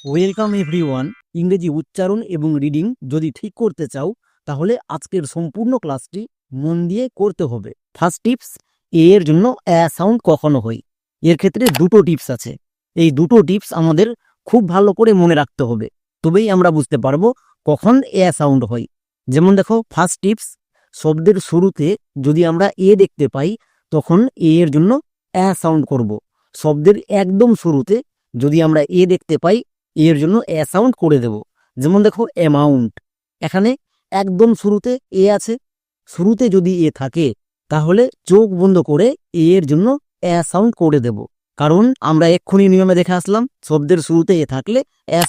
Welcome everyone. ইংরেজি উচ্চারণ এবং রিডিং যদি ঠিক করতে চাও তাহলে আজকের সম্পূর্ণ ক্লাসটি মন দিয়ে করতে হবে। ফার্স্ট টিপস, এর জন্য সাউন্ড কখনো হয়। এর ক্ষেত্রে দুটো টিপস আছে। এই দুটো টিপস আমাদের খুব ভালো করে মনে রাখতে হবে, তবেই আমরা বুঝতে পারবো কখন সাউন্ড হয়। যেমন দেখো, ফার্স্ট টিপস, শব্দের শুরুতে যদি আমরা দেখতে পাই তখন এর জন্য সাউন্ড করব। শব্দের একদম শুরুতে যদি আমরা দেখতে পাই এর জন্য সাউন্ড করে দেব। যেমন দেখো, অ্যামাউন্ট, এখানে একদম শুরুতে আছে। শুরুতে যদি থাকে তাহলে চোখ বন্ধ করে এর জন্য সাউন্ড করে দেব, কারণ আমরা এক্ষুনি নিয়মে দেখে আসলাম শব্দের শুরুতে থাকলে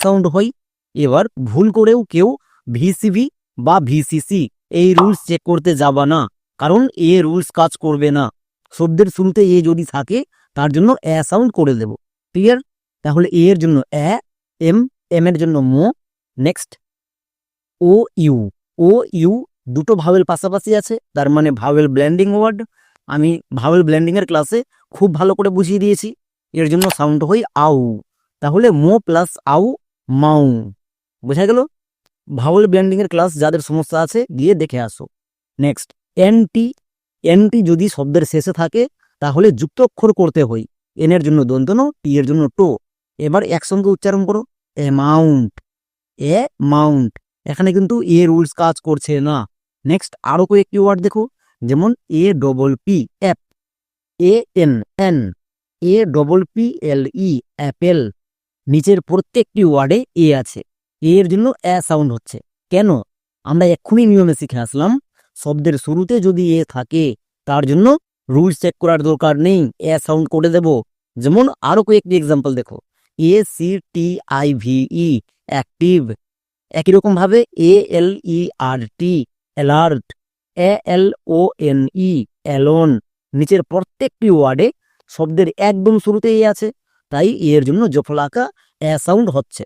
সাউন্ড হয়। এবার ভুল করেও কেউ ভিসিভি বা ভিসিসি এই রুলস চেক করতে যাবা না, কারণ রুলস কাজ করবে না। শব্দের শুরুতে যদি থাকে তার জন্য সাউন্ড করে দেব। ক্লিয়ার? তাহলে এর জন্য এম, এম এর জন্য মো। Next O U. O U দুটো ভাওয়েল পাশাপাশি আছে, তার মানে ভাওয়েল ব্লেন্ডিং ওয়ার্ড। আমি ভাওয়েল ব্লেন্ডিং এর ক্লাসে খুব ভালো করে বুঝিয়ে দিয়েছি। এর জন্য সাউন্ড হয় আউ। তাহলে মো প্লাস আউ, মাউ। বোঝা গেল? ভাওয়েল ব্লেন্ডিং এর ক্লাস যাদের সমস্যা আছে গিয়ে দেখে আসো। নেক্সট এনটি। এনটি যদি শব্দের শেষে থাকে তাহলে যুক্ত অক্ষর করতে হয়। এন এর জন্য দন্ত ন, টি এর জন্য টো। এবার একসঙ্গে উচ্চারণ করো, অ্যামাউন্ট। মাউন্ট। এখানে কিন্তু রুলস কাজ করছে না। নেক্সট আরো কয়েকটি ওয়ার্ড দেখো, যেমন double P, app. N, N. Double P L E, apple. নিচের প্রত্যেকটি ওয়ার্ডে আছে। এর জন্য সাউন্ড হচ্ছে। কেন? আমরা এক্ষুনি নিয়মে শিখে আসলাম শব্দের শুরুতে যদি থাকে তার জন্য রুলস চেক করার দরকার নেই, সাউন্ড করে দেব। যেমন আরো কয়েকটি এক্সাম্পল দেখো, ACTIVE, অ্যাক্টিভ। একই রকম ভাবে ALERT, অ্যালার্ট। ALONE, alone. নিচের প্রত্যেকটি ওয়ার্ডে শব্দের একদম শুরুতে আছে, তাই এর জন্য জফলাকা সাউন্ড হচ্ছে।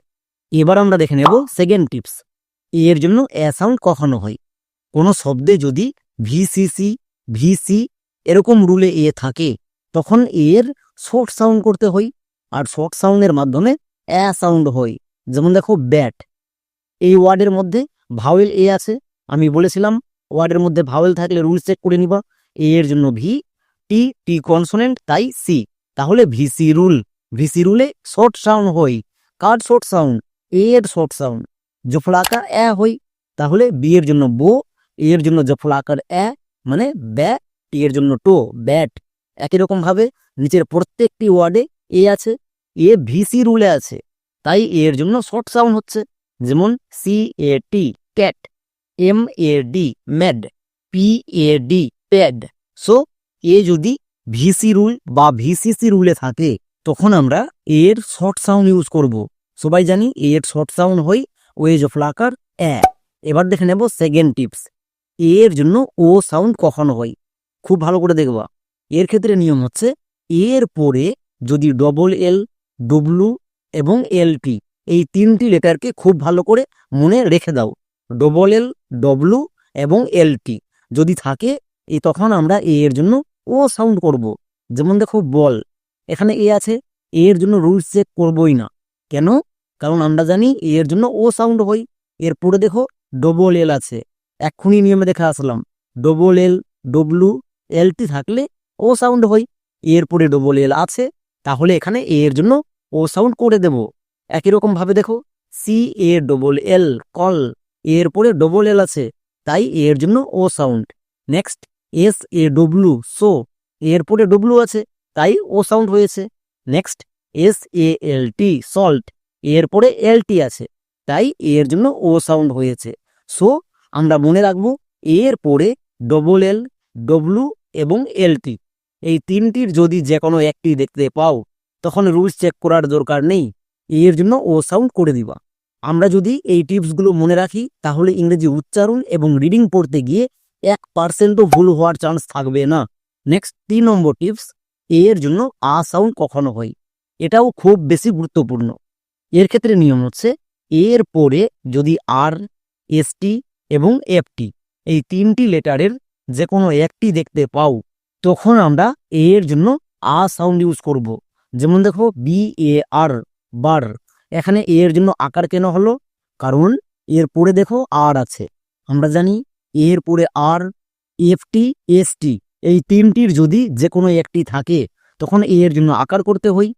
এবার আমরা দেখে নেব সেকেন্ড টিপস, এর জন্য সাউন্ড কখনো হয়। কোনো শব্দে যদি ভিসিসি, ভিসি এরকম রুলে থাকে তখন এর শর্ট সাউন্ড করতে হয়, আর শর্ট সাউন্ডের মাধ্যমে সাউন্ড হয়। যেমন দেখো, ব্যাট। এই ওয়ার্ডের মধ্যে ভাওয়েল আছে। আমি বলেছিলাম ওয়ার্ডের মধ্যে ভাওয়েল থাকলে রুলস চেক করে নিবা। এর জন্য ভি, টি, টি কনসোনেন্ট, তাই সি। তাহলে ভিসি রুল। ভিসি রুলে শর্ট সাউন্ড হয়। কার শর্ট সাউন্ড? এর শর্ট সাউন্ড। জফলাকার হই। তাহলে বি এর জন্য বো, এর জন্য জফলাকার মানে ব্যা, টি এর জন্য টো, ব্যাট। একই রকম ভাবে নিচের প্রত্যেকটি ওয়ার্ডে আছে। ভিসি রুলে আছে, তাই এর জন্য শর্ট সাউন্ড হচ্ছে। যেমন CAT, cat. MAD, mad. PAD, pad. So যদি ভিসি রুল বা ভিসিসি রুলে থাকে তখন আমরা এর শর্ট সাউন্ড ইউজ করব। সবাই জানি এর শর্ট সাউন্ড হয় ওয়েজ অফ লাকার এবার দেখে নেব সেকেন্ড টিপস, এর জন্য ও সাউন্ড কখনো হয়। খুব ভালো করে দেখবা। এর ক্ষেত্রে নিয়ম হচ্ছে, এর পরে যদি ডবল এল, ডব্লু এবং LT এই তিনটি লেটারকে খুব ভালো করে মনে রেখে দাও। ডবল এল, ডব্লু এবং LT যদি থাকে তখন আমরা এর জন্য ও সাউন্ড করব। যেমন দেখো, বল। এখানে আছে, এর জন্য রুলস চেক করবই না। কেন? কারণ আমরা জানি এর জন্য ও সাউন্ড হয়। এরপরে দেখো, ডবল এল আছে। এক্ষুনি নিয়মে দেখে আসলাম ডবল এল, ডব্লু, LT থাকলে ও সাউন্ড হয়। এরপরে ডবল এল আছে, তাহলে এখানে এর জন্য ও সাউন্ড করে দেব। একই রকম ভাবে দেখো, CALL, কল। এরপরে ডবল এল আছে, তাই এর জন্য ও সাউন্ড। Next SAW, so. এরপরে ডব্লু আছে, তাই ও সাউন্ড হয়েছে। Next SALT, salt. এরপরে LT আছে, তাই এর জন্য ও সাউন্ড হয়েছে। সো আমরা মনে রাখবো এর পরে ডবল এল, ডব্লু এবং LT এই তিনটির যদি যে কোনো একটি দেখতে পাও তখন রুলস চেক করার দরকার নেই, এর জন্য ও সাউন্ড করে দিবা। আমরা যদি এই টিপসগুলো মনে রাখি তাহলে ইংরেজি উচ্চারণ এবং রিডিং পড়তে গিয়ে 1%ও ভুল হওয়ার চান্স থাকবে না। নেক্সট 3 নম্বর টিপস, এর জন্য সাউন্ড কখনো হয়। এটাও খুব বেশি গুরুত্বপূর্ণ। এর ক্ষেত্রে নিয়ম হচ্ছে, এর পরে যদি আর, ST এবং FT এই তিনটি লেটারের যে কোনো একটি দেখতে পাও তখন আমরা এর জন্য সাউন্ড ইউজ করব। যেমন দেখো, BAR, বার। এখানে এ এর জন্য আকার কেন হলো? কারণ এর পরে দেখো আর আছে। আমরা জানি এর পরে আর, এফটি, এসটি এই তিনটির যদি যে কোনো একটি থাকে তখন এ এর জন্য আকার করতে হয়।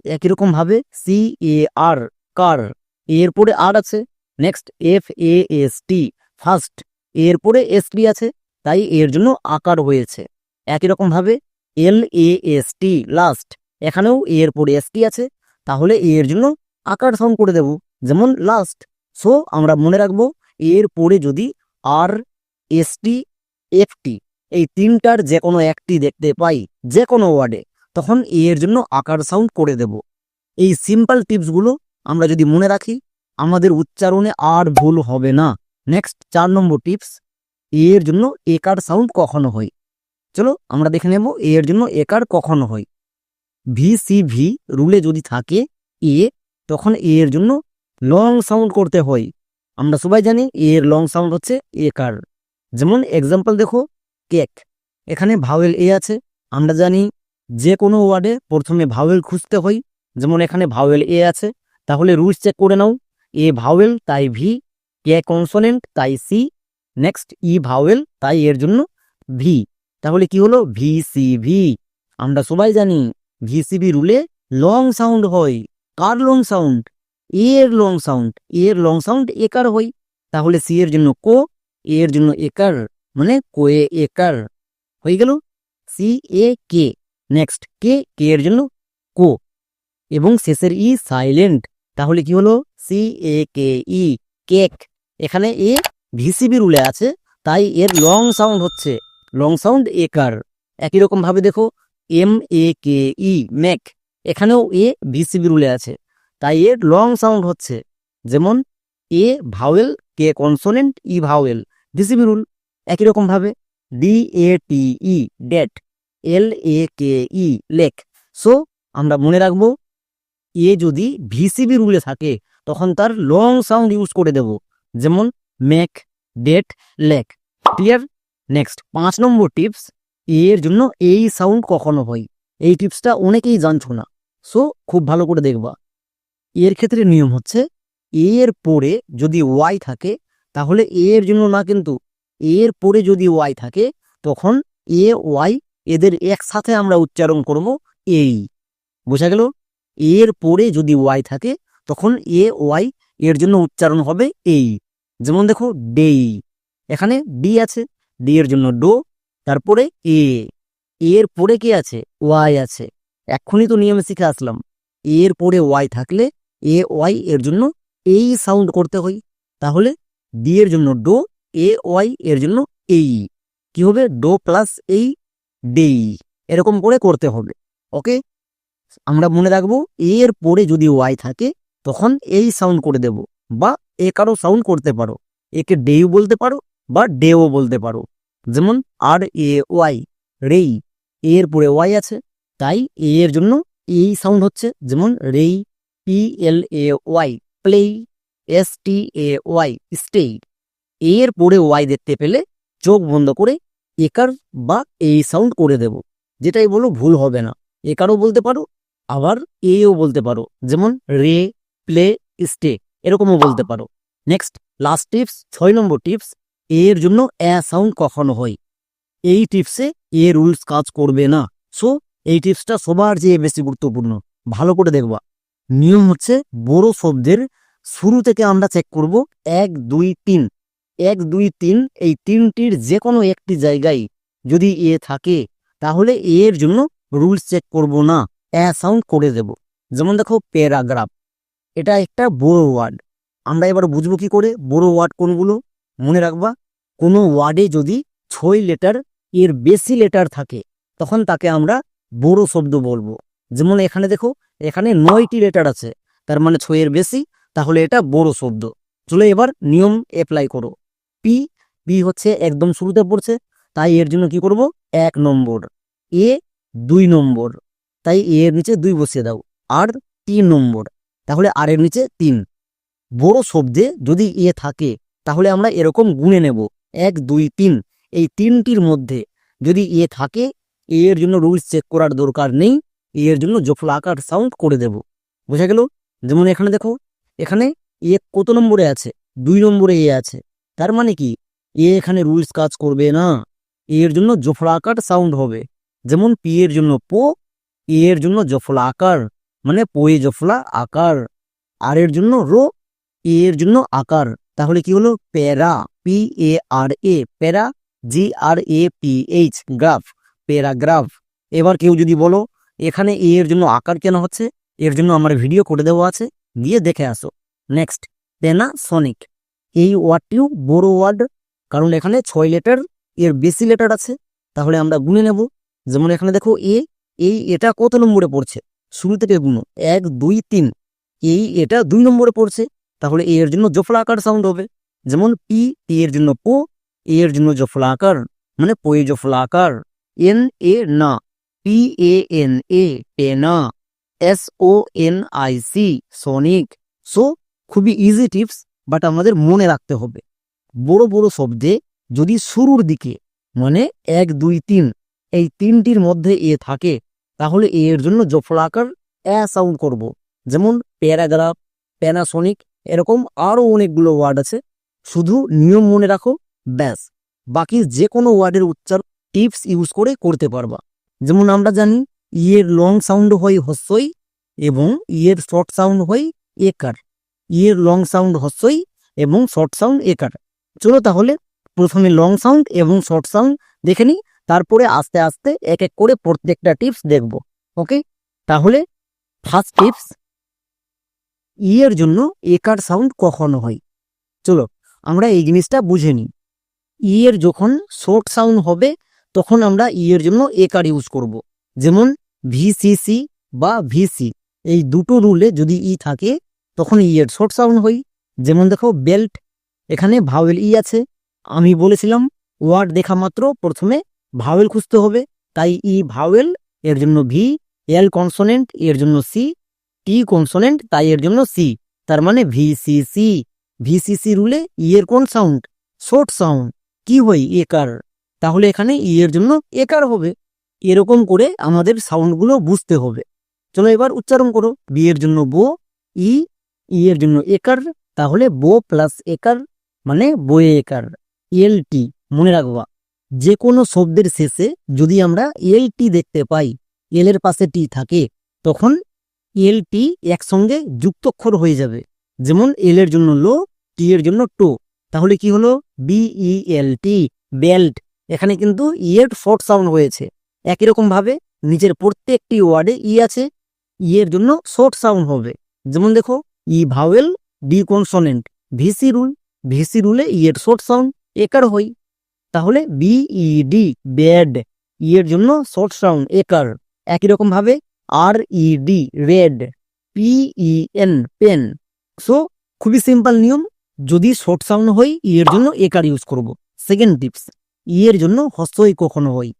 একই রকম ভাবে সি এ আর, কার, এর পরে আর আছে। Next F A S T, first, এর পরে এস টি আছে, তাই এর জন্য আকার হয়েছে। একই রকম ভাবে এল এ এস টি, লাস্ট, এখানেও এর পরে এস টি আছে, তাহলে এর জন্য আকার সাউন্ড করে দেব, যেমন লাস্ট। সো আমরা মনে রাখবো এর পরে যদি আর, এস টি, এফ টি এই তিনটার যে কোনো একটি দেখতে পাই যে কোনো ওয়ার্ডে, তখন এর জন্য আকার সাউন্ড করে দেব। এই সিম্পল টিপসগুলো আমরা যদি মনে রাখি আমাদের উচ্চারণে আর ভুল হবে না। নেক্সট 4 নম্বর টিপস, এর জন্য একার সাউন্ড কখনো হয়। চলো আমরা দেখে নেব এর জন্য একার কখনো হয়। ভিসিভি রুলে যদি থাকে এ, তখন এর জন্য লং সাউন্ড করতে হয়। আমরা সবাই জানি এর লং সাউন্ড হচ্ছে একার। যেমন এক্সাম্পল দেখো, কেক, এখানে ভাওয়েল এ আছে। আমরা জানি যে কোনো ওয়ার্ডে প্রথমে ভাওয়েল খুঁজতে হয়, যেমন এখানে ভাওয়েল এ আছে, তাহলে রুলস চেক করে নাও। এ ভাওয়েল তাই ভি, কে কনসোনেন্ট তাই সি, নেক্সট ই ভাওয়েল তাই এর জন্য ভি, তাহলে কি হলো ভিসিভি। আমরা সবাই জানি ভিসিভি রুলে লং সাউন্ড হয়। কার লং সাউন্ড? এর লং সাউন্ড। এর লং সাউন্ড একার হয়, তাহলে সি এর জন্য কো, এর জন্য একার, মানে কোয়ে একার হয়ে গেল সি এ কে। নেক্সট কে, কে এর জন্য কো, এবং শেষের ই সাইলেন্ট, তাহলে কি হলো সি এ কে ই, কেক। এখানে এ ভিসিবি রুলে আছে, তাই এর লং সাউন্ড হচ্ছে লং সাউন্ড একার। একই রকম ভাবে দেখো M A K E, make, এখানেও এ ভিসিবি রুলে আছে, তাই এর লং সাউন্ড হচ্ছে, যেমন A vowel, K consonant, E vowel, VCV rule. একই রকম ভাবে D A T E, date, L A K E, lake. So আমরা মনে রাখবো এ যদি ভিসিবি রুলে থাকে তখন তার লং সাউন্ড ইউজ করে দেব, যেমন make, date, lake. Clear? Next 5 number tips, এর জন্য এই সাউন্ড কখনো হয়। এই টিপসটা অনেকেই জানছো না, সো খুব ভালো করে দেখবা। এর ক্ষেত্রে নিয়ম হচ্ছে এর পরে যদি ওয়াই থাকে তাহলে এর জন্য না, কিন্তু এর পরে যদি ওয়াই থাকে তখন এ ওয়াই এদের একসাথে আমরা উচ্চারণ করব এই। বোঝা গেল? এর পরে যদি ওয়াই থাকে তখন এ ওয়াই এর জন্য উচ্চারণ হবে এই। যেমন দেখো ডেই, এখানে ডি আছে, ডি এর জন্য ডো, তারপরে এ, এর পরে কি আছে? ওয়াই আছে। এক্ষুনি তো নিয়মে শিখে আসলাম, এর পরে ওয়াই থাকলে এ ওয়াই এর জন্য এই সাউন্ড করতে হয়, তাহলে ডি এর জন্য ডো, এ ওয়াই এর জন্য এই, কি হবে? ডো প্লাস এই, ডেই, এরকম করে করতে হবে। ওকে, আমরা মনে রাখবো এর পরে যদি ওয়াই থাকে তখন এই সাউন্ড করে দেব, বা এ কারো সাউন্ড করতে পারো, একে ডেও বলতে পারো বা ডেও বলতে পারো। যেমন আর এ ওয়াই, রেই, এর পরে ওয়াই আছে, তাই এর জন্য এই সাউন্ড হচ্ছে, যেমন রেই, P L A Y, play, S T A Y, stay. এর পরে ওয়াই দেখতে পেলে চোখ বন্ধ করে একার বা এই সাউন্ড করে দেব, যেটাই বলো ভুল হবে না। একারও বলতে পারো আবার এও বলতে পারো, যেমন রে, প্লে, স্টে, এরকমও বলতে পারো। নেক্সট লাস্ট টিপস, 6 নম্বর টিপস, এর জন্য এ সাউন্ড কখনো হয়। এই টিপসে এ রুলস কাজ করবে না। সো এই টিপসটা সবার চেয়ে বেশি গুরুত্বপূর্ণ, ভালো করে দেখবা। নিয়ম হচ্ছে বড় শব্দের শুরু থেকে আমরা চেক করব 1 2 3, 1 2 3 এই তিনটির যে কোনো একটি জায়গায় যদি এ থাকে তাহলে এর জন্য রুলস চেক করব না, এ সাউন্ড করে দেব। যেমন দেখো প্যারাগ্রাফ, এটা একটা বড় ওয়ার্ড। আমরা এবার বুঝবো কি করে বড় ওয়ার্ড কোনগুলো? মনে রাখবা, কোনো ওয়ার্ডে যদি 6 লেটার এর বেশি লেটার থাকে তখন তাকে আমরা বড় শব্দ বলবো। যেমন এখানে দেখো, এখানে 9টি লেটার আছে, তার মানে 6 এর বেশি, তাহলে এটা বড় শব্দ। চলো এবার নিয়ম অ্যাপ্লাই করো। পি, পি হচ্ছে একদম শুরুতে পড়ছে, তাই এর জন্য কি করব? 1 নম্বর। এ 2 নম্বর, তাই এর নিচে 2 বসিয়ে দাও। আর 3 নম্বর, তাহলে আর এর নিচে 3। বড় শব্দে যদি এ থাকে তাহলে আমরা এরকম গুণে নেব 1 2 3। এই তিনটির মধ্যে যদি এ থাকে এর জন্য রুলস চেক করার দরকার নেই, এর জন্য জফলা আকার সাউন্ড করে দেব। বোঝা গেল? যেমন এখানে দেখো, এখানে এ কত নম্বরে আছে, 2 নম্বরে এ আছে। তার মানে কি এ এখানে রুলস কাজ করবে না, এর জন্য জফলা আকার সাউন্ড হবে। যেমন পি এর জন্য পো, এ এর জন্য জফলা আকার মানে পোয়ে জফলা আকার, আর এর জন্য রো, এ এর জন্য আকার। তাহলে কি হলো প্যারা, P A R A, para, G R A P H, graph, paragraph. এবার কেউ যদি বলো এখানে এ এর জন্য আকার কেন হচ্ছে, এর জন্য আমার ভিডিও করে দেওয়া আছে, গিয়ে দেখে আসো। Next, Panasonic. এই ওয়ার্ডটিও বড় ওয়ার্ড, কারণ এখানে 6 লেটার, এর বেশি লেটার আছে। তাহলে আমরা গুনে নেব। যেমন এখানে দেখো এটা কত নম্বরে পড়ছে, শুরু থেকে গুনো, 1 2 3। এটা 2 নম্বরে পড়ছে, তাহলে এ এর জন্য জফলা আকার সাউন্ড হবে। যেমন পি এর জন্য পো, এ এর জন্য জফলা আকার মানে পোয়ে জফলা আকার। এন এ না, পি এ এন এ, পেনা। S O N I C, sonic. So খুবই ইজি টিপস, বাট আমাদের মনে রাখতে হবে বড় বড় শব্দে যদি শুরুর দিকে মানে 1 2 3 এই তিনটির মধ্যে এ থাকে, তাহলে এ এর জন্য জফলা আকার এ সাউন্ড করব। যেমন প্যারাগ্রাফ, প্যানাসনিক, এরকম আরো অনেকগুলো ওয়ার্ড আছে। শুধু নিয়ম মনে রাখো, ব্যাস। বাকি যে কোনো ওয়ার্ডের উচ্চারণ টিপস ইউজ করে করতে পারবা। যেমন আমরা জানি এর লং সাউন্ড হয় হস্যই এবং এর শর্ট সাউন্ড হয় একার। এর লং সাউন্ড হস্যই এবং শর্ট সাউন্ড একার। চলো তাহলে প্রথমে লং সাউন্ড এবং শর্ট সাউন্ড দেখে নিই, তারপরে আস্তে আস্তে এক এক করে প্রত্যেকটা টিপস দেখব। ওকে, তাহলে ফার্স্ট টিপস, এর জন্য একার সাউন্ড কখন হয়। চলো আমরা এই জিনিসটা বুঝে নিই। এর যখন শর্ট সাউন্ড হবে তখন আমরা এর জন্য একার ইউজ করব। যেমন ভিসিসি বা ভিসি, এই দুটো রুলে যদি ই থাকে তখন এর শর্ট সাউন্ড হয়। যেমন দেখো বেল্ট, এখানে ভাওয়েল ই আছে। আমি বলেছিলাম ওয়ার্ড দেখা মাত্র প্রথমে ভাওয়েল খুঁজতে হবে, তাই ই ভাওয়েল, এর জন্য ভি। এল কনসোনেন্ট, এর জন্য সি। টি কনসোনেন্ট, তাই এর জন্য সি। তার মানে ভিসিসি। ভিসিসি রুলে ই এর কোন সাউন্ড, শর্ট সাউন্ড, কি হয় একার। তাহলে এখানে ই এর জন্য একার হবে। এরকম করে আমাদের সাউন্ডগুলো বুঝতে হবে। চলো এবার উচ্চারণ করো। বি এর জন্য বো, ই, ই এর জন্য একার, তাহলে বো প্লাস একার মানে বয়ে একার। এল টি মনে রাখবা, যে কোনো শব্দের শেষে যদি আমরা এল টি দেখতে পাই, এল এর পাশে টি থাকে, তখন এল টি একসঙ্গে যুক্তক্ষর হয়ে যাবে। যেমন এল এর জন্য লো, টি এর জন্য টো, তাহলে কি হলো বিই টি, বেল্ট। এখানে কিন্তু ই এর শর্ট সাউন্ড হয়েছে। একই রকম ভাবে নিচের প্রত্যেকটি ওয়ার্ডে ই আছে, ই এর জন্য শর্ট সাউন্ড হবে। যেমন দেখো E vowel, D consonant, VC rule, VC রুলে ই এর শর্ট সাউন্ড একার হয়। তাহলে বিইডি, বেড, ই এর জন্য শর্ট সাউন্ড একার। একই রকম ভাবে R E D, red, P E N, pen. So খুবই সিম্পল নিয়ম, যদি শর্ট সাউন্ড হয় ই এর জন্য একার ইউজ করব। সেকেন্ড টিপস, ই এর জন্য হস্যই কখনো হয়।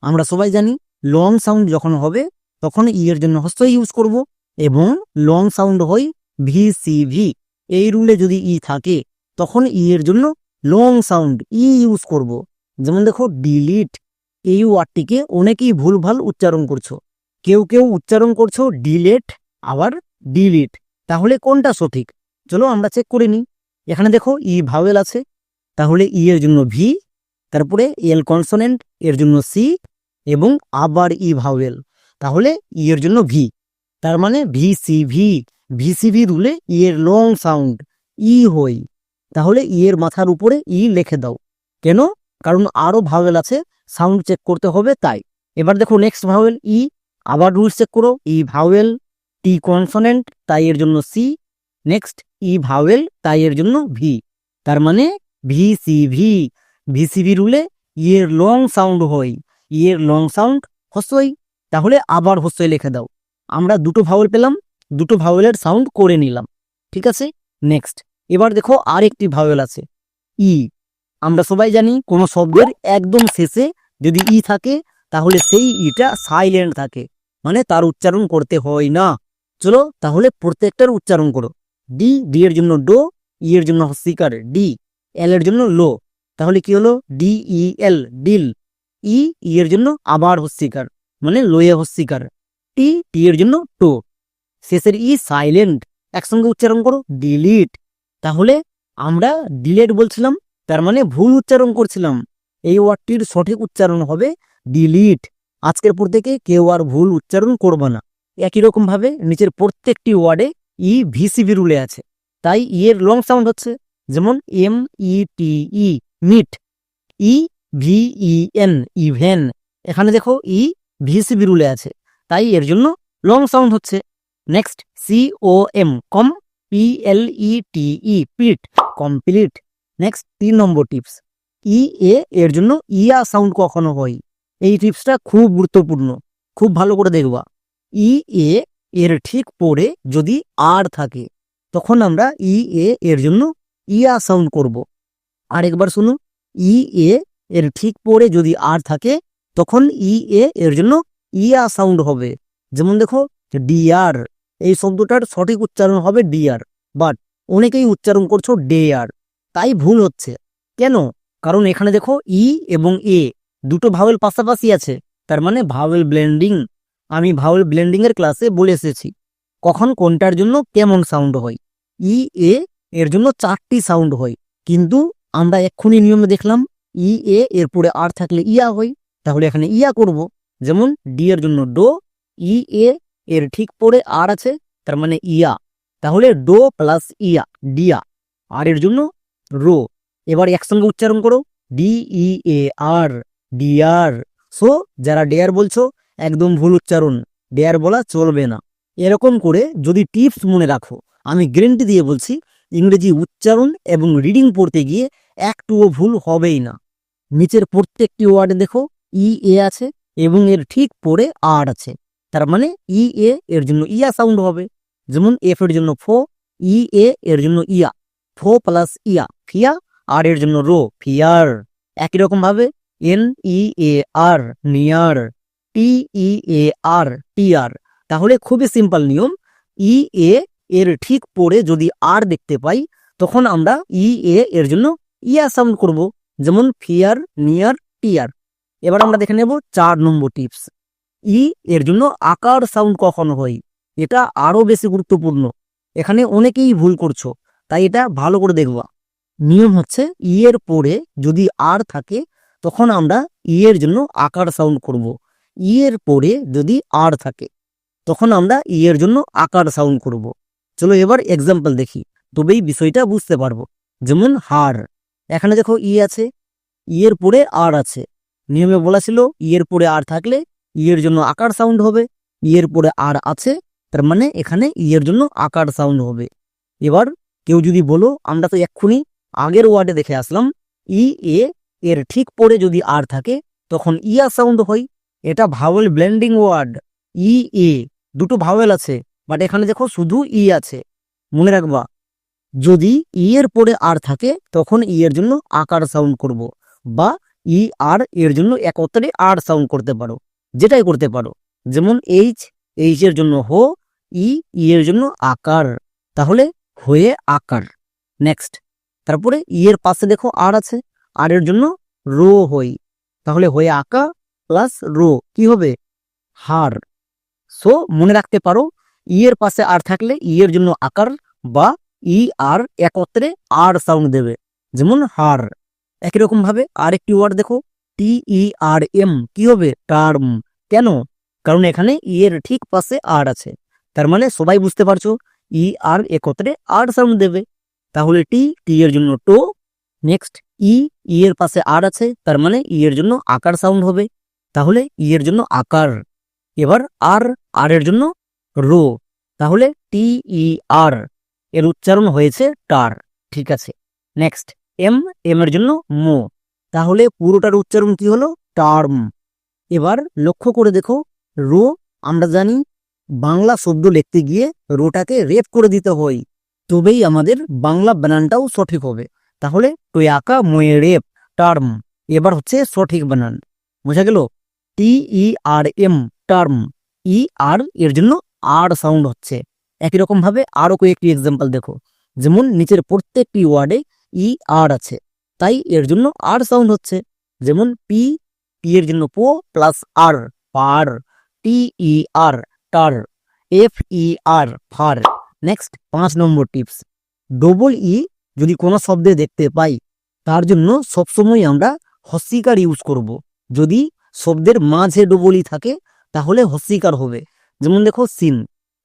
আমরা সবাই জানি লং সাউন্ড যখন হবে তখন ই এর জন্য হস্যই ইউজ করব, এবং লং সাউন্ড হয় ভিসিভি। এই রুলে যদি ই থাকে তখন ই এর জন্য লং সাউন্ড ই ইউজ করব। যেমন দেখো ডিলিট, এই ওয়ার্ডটিকে অনেকেই ভুলভাল উচ্চারণ করছো। কেউ কেউ উচ্চারণ করছো ডিলেট, আবার ডিলিট। তাহলে কোনটা সঠিক চলো আমরা চেক করে নিই। এখানে দেখো ই ভাওয়েল আছে, তাহলে ই এর জন্য ভি, তারপরে এল কনসোনেন্ট, এর জন্য সি, এবং আবার ই ভাওয়েল, তাহলে ই এর জন্য ভি। তার মানে ভিসিভি। ভিসিভি রুলে ই এর লং সাউন্ড ই হই, তাহলে ই এর মাথার উপরে ই লিখে দাও। কেন? কারণ আরো ভাওয়েল আছে, সাউন্ড চেক করতে হবে তাই। এবার দেখো নেক্সট ভাওয়েল ই, আবার রুলস চেক করো। ই ভাওয়েল, টি কনসোনেন্ট, তাই এর জন্য সি। নেক্সট ই ভাওয়েল, তাই এর জন্য ভি। তার মানে ভিসিভি। ভিসিভি রুলে ই এর লং সাউন্ড হয়, ই এর লং সাউন্ড হস্যই, তাহলে আবার হস্যই লিখে দাও। আমরা দুটো ভাওয়েল পেলাম, দুটো ভাওয়েলের সাউন্ড করে নিলাম। ঠিক আছে, নেক্সট এবার দেখো আরেকটি ভাওয়েল আছে ই। আমরা সবাই জানি কোনো শব্দের একদম শেষে যদি ই থাকে তাহলে সেই ইটা সাইলেন্ট থাকে, মানে তার উচ্চারণ করতে হয় না। চলো তাহলে প্রত্যেকটার উচ্চারণ করো। ডি, ডি এর জন্য ডো, ই এর জন্য হস্যিকার ডি, এল এর জন্য লো, তাহলে কি হলো ডিইএল, ডিল। ই, ই এর জন্য আবার হস্যিকার মানে লোয়ে হস্যিকার। টি, টি এর জন্য টো। শেষের ই সাইলেন্ট, একসঙ্গে উচ্চারণ করো, ডিলিট। তাহলে আমরা ডিলেট বলছিলাম, তার মানে ভুল উচ্চারণ করছিলাম। এই ওয়ার্ডটির সঠিক উচ্চারণ হবে ডিলিট। আজকের পর থেকে কেউ আর ভুল উচ্চারণ করবে না। একই রকম ভাবে নিচের প্রত্যেকটি ওয়ার্ডে ভিসিবি রুলে আছে, তাই এর লং সাউন্ড হচ্ছে, যেমন METE মিট, EVEN ইভেন। এখানে দেখো ভিসিবি রুলে আছে, তাই এর জন্য লং সাউন্ড হচ্ছে। নেক্সট COM কম, PLETE পিট, কমপ্লিট। নেক্সট 3 নম্বর টিপস, EA এর জন্য ইয়া সাউন্ড কখনো হয়। এই টিপসটা খুব গুরুত্বপূর্ণ, খুব ভালো করে দেখবা। EA এর ঠিক পরে যদি আর থাকে, তখন আমরা EA এর জন্য ইয়া সাউন্ড করব। আরেকবার শুনো, EA এর ঠিক পরে যদি আর থাকে, তখন EA এর জন্য ইয়া সাউন্ড হবে। যেমন দেখো ডিয়ার, এই শব্দটার সঠিক উচ্চারণ হবে ডিয়ার, বাট অনেকেই উচ্চারণ করছো ডেয়ার, তাই ভুল হচ্ছে। কেন? কারণ এখানে দেখো এবং এ দুটো ভাওয়েল পাশাপাশি আছে, তার মানে ভাওয়েল ব্লেন্ডিং। আমি ভাওয়েল ব্লেন্ডিং এর ক্লাসে বলে এসেছি কখন কোনটার জন্য কেমন সাউন্ড হয়। এ এর জন্য 4টি সাউন্ড হয়, কিন্তু আমরা এক্ষুনি নিয়মে দেখলাম এ এর পরে আর থাকলে ইয়া হয়, তাহলে এখানে ইয়া করব। যেমন ডি এর জন্য ডো, এ এর ঠিক পরে আর আছে, তার মানে ইয়া, তাহলে ডো প্লাস ইয়া, ডিয়া। আর এর জন্য রো। এবার একসঙ্গে উচ্চারণ করো, DEAR, ডিয়ার। সো যারা ডেয়ার বলছো, একদম ভুল উচ্চারণ, ডেয়ার বলা চলবে না। এরকম করে যদি টিপস মনে রাখো, আমি গ্যারেন্টি দিয়ে বলছি, ইংরেজি উচ্চারণ এবং রিডিং পড়তে গিয়ে একটুও ভুল হবেই না। নিচের প্রত্যেকটি ওয়ার্ডে দেখো এ আছে এবং এর ঠিক পরে আর আছে, তার মানে এ এর জন্য ইয়া সাউন্ড হবে। যেমন এফ এর জন্য ফো, এর জন্য ইয়া, ফো প্লাস ইয়া, ফিয়া। আর এর জন্য রো, ফিয়ার। একই রকম ভাবে NEAR, নিয়ার, TEAR, টিয়ার। তাহলে খুবই সিম্পল নিয়ম, এ এর ঠিক পরে যদি আর দেখতে পাই, তখন আমরা এর জন্য ইয়া সাউন্ড করব। যেমন ফিয়ার, নিয়ার, টিয়ার। এবার আমরা দেখে নেব 4 নম্বর টিপস, এর জন্য আকার সাউন্ড কখন হয়। এটা আরো বেশি গুরুত্বপূর্ণ, এখানে অনেকেই ভুল করছো, তাই এটা ভালো করে দেখবা। নিয়ম হচ্ছে এর পরে যদি আর থাকে, তখন আমরা এর জন্য আকার সাউন্ড করব। এর পরে যদি আর থাকে, তখন আমরা এর জন্য আকার সাউন্ড করব। চলো এবার এক্সাম্পল দেখি, তবেই বিষয়টা বুঝতে পারবো। যেমন হার, এখানে দেখো আছে, এর পরে আর আছে। নিয়মে বলা ছিল এর পরে আর থাকলে এর জন্য আকার সাউন্ড হবে। এর পরে আর আছে, তার মানে এখানে এর জন্য আকার সাউন্ড হবে। এবার কেউ যদি বলো, আমরা তো এক্ষুনি আগের ওয়ার্ডে দেখে আসলাম, এ এর ঠিক পরে যদি আর থাকে, তখন ইয়া সাউন্ড হয়। এটা ভাওয়েল ব্লেন্ডিং ওয়ার্ড। এ দুটো ভাওয়েল আছে, বাট এখানে দেখো শুধু আছে। মনে রাখবা, যদি এর পরে আর থাকে, তখন এর জন্য আকার সাউন্ড করব, বা আর এর জন্য একত্রে আর সাউন্ড করতে পারো, যেটাই করতে পারো। যেমন এইচ এর জন্য হো, এর জন্য আকার, তাহলে হয়ে আকার। নেক্সট, তারপরে এর পাশে দেখো আর আছে, আর এর জন্য রো হই, তাহলে হয়ে আকা প্লাস রো কি হবে, হার। সো মনে রাখতে পারো, এর পাশে আর থাকলে এর জন্য আকার বা আর একত্রে আর সাউন্ড দেবে, যেমন হার। একই রকম ভাবে আরেকটি ওয়ার্ড দেখো, TERM কি হবে, টার্ম। কেন? কারণ এখানে এর ঠিক পাশে আর আছে, তার মানে সবাই বুঝতে পারছো আর একত্রে আর সাউন্ড দেবে, তাহলে টি এর জন্য টো। নেক্সট এর পাশে আর আছে, তার মানে এর জন্য আকার সাউন্ড হবে, তাহলে এর জন্য আকার। এবার আর এর জন্য রো, তাহলে TER, এর উচ্চারণ হয়েছে টার। ঠিক আছে। নেক্সট এম এর জন্য মো, তাহলে পুরোটার উচ্চারণ কি হলো, টার্ম। এবার লক্ষ্য করে দেখো, রো আমরা জানি বাংলা শব্দ লিখতে গিয়ে রোটাকে রেপ করে দিতে হয়, তবেই আমাদের বাংলা বানানটাও সঠিক হবে। তাহলে টয়াকা ময়ে রেপ, টার্ম। এবার হচ্ছে সঠিক বানান, বোঝা গেল? TERM, term. আর এর জন্য আর সাউন্ড হচ্ছে। একই রকম ভাবে আরো কয়েকটি এক্সাম্পল দেখো, যেমন নিচের প্রত্যেকটি ওয়ার্ডে আর আছে, তাই এর জন্য আর সাউন্ড হচ্ছে। যেমন পি এর জন্য পো প্লাস আর, পার। TER, টার। FER, far. Next 5 number tips, double E যদি কোনো শব্দে দেখতে পাই তার জন্য সবসময় আমরা হস্যিকার ইউজ করব। যদি শব্দের মাঝে ডবল ই থাকে তাহলে হস্যিকার হবে। যেমন দেখো সিন,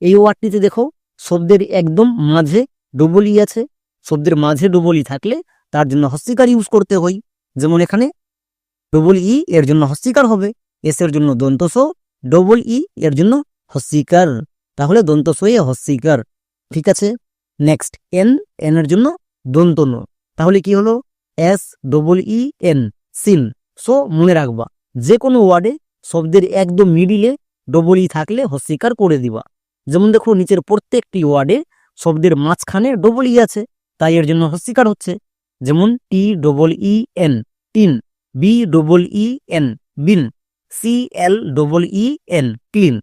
এই ওয়ার্ডটিতে দেখো শব্দের একদম মাঝে ডবল ই আছে। শব্দের মাঝে ডবল ই থাকলে তার জন্য হস্যিকার ইউজ করতে হয়। যেমন এখানে ডবল ই এর জন্য হস্যিকার হবে, এস এর জন্য দন্ত স, ডবল ই এর জন্য হস্যিকার, তাহলে দন্ত সয়ে হস্যিকার। ঠিক আছে। নেক্সট এন, এন এর জন্য দন্ত ন, তাহলে কি হলো S double E N, seen. So মনে রাখবা যে কোনো ওয়ার্ডে শব্দের একদম মিডিলে ডবল ই থাকলে হস্যিকার করে দিবা। যেমন দেখো নিচের প্রত্যেকটি ওয়ার্ডে শব্দের মাঝখানে ডবল ই আছে, তাই এর জন্য হস্যিকার হচ্ছে। যেমন T double E N, teen, B double E N, bean, C L double E N, clean.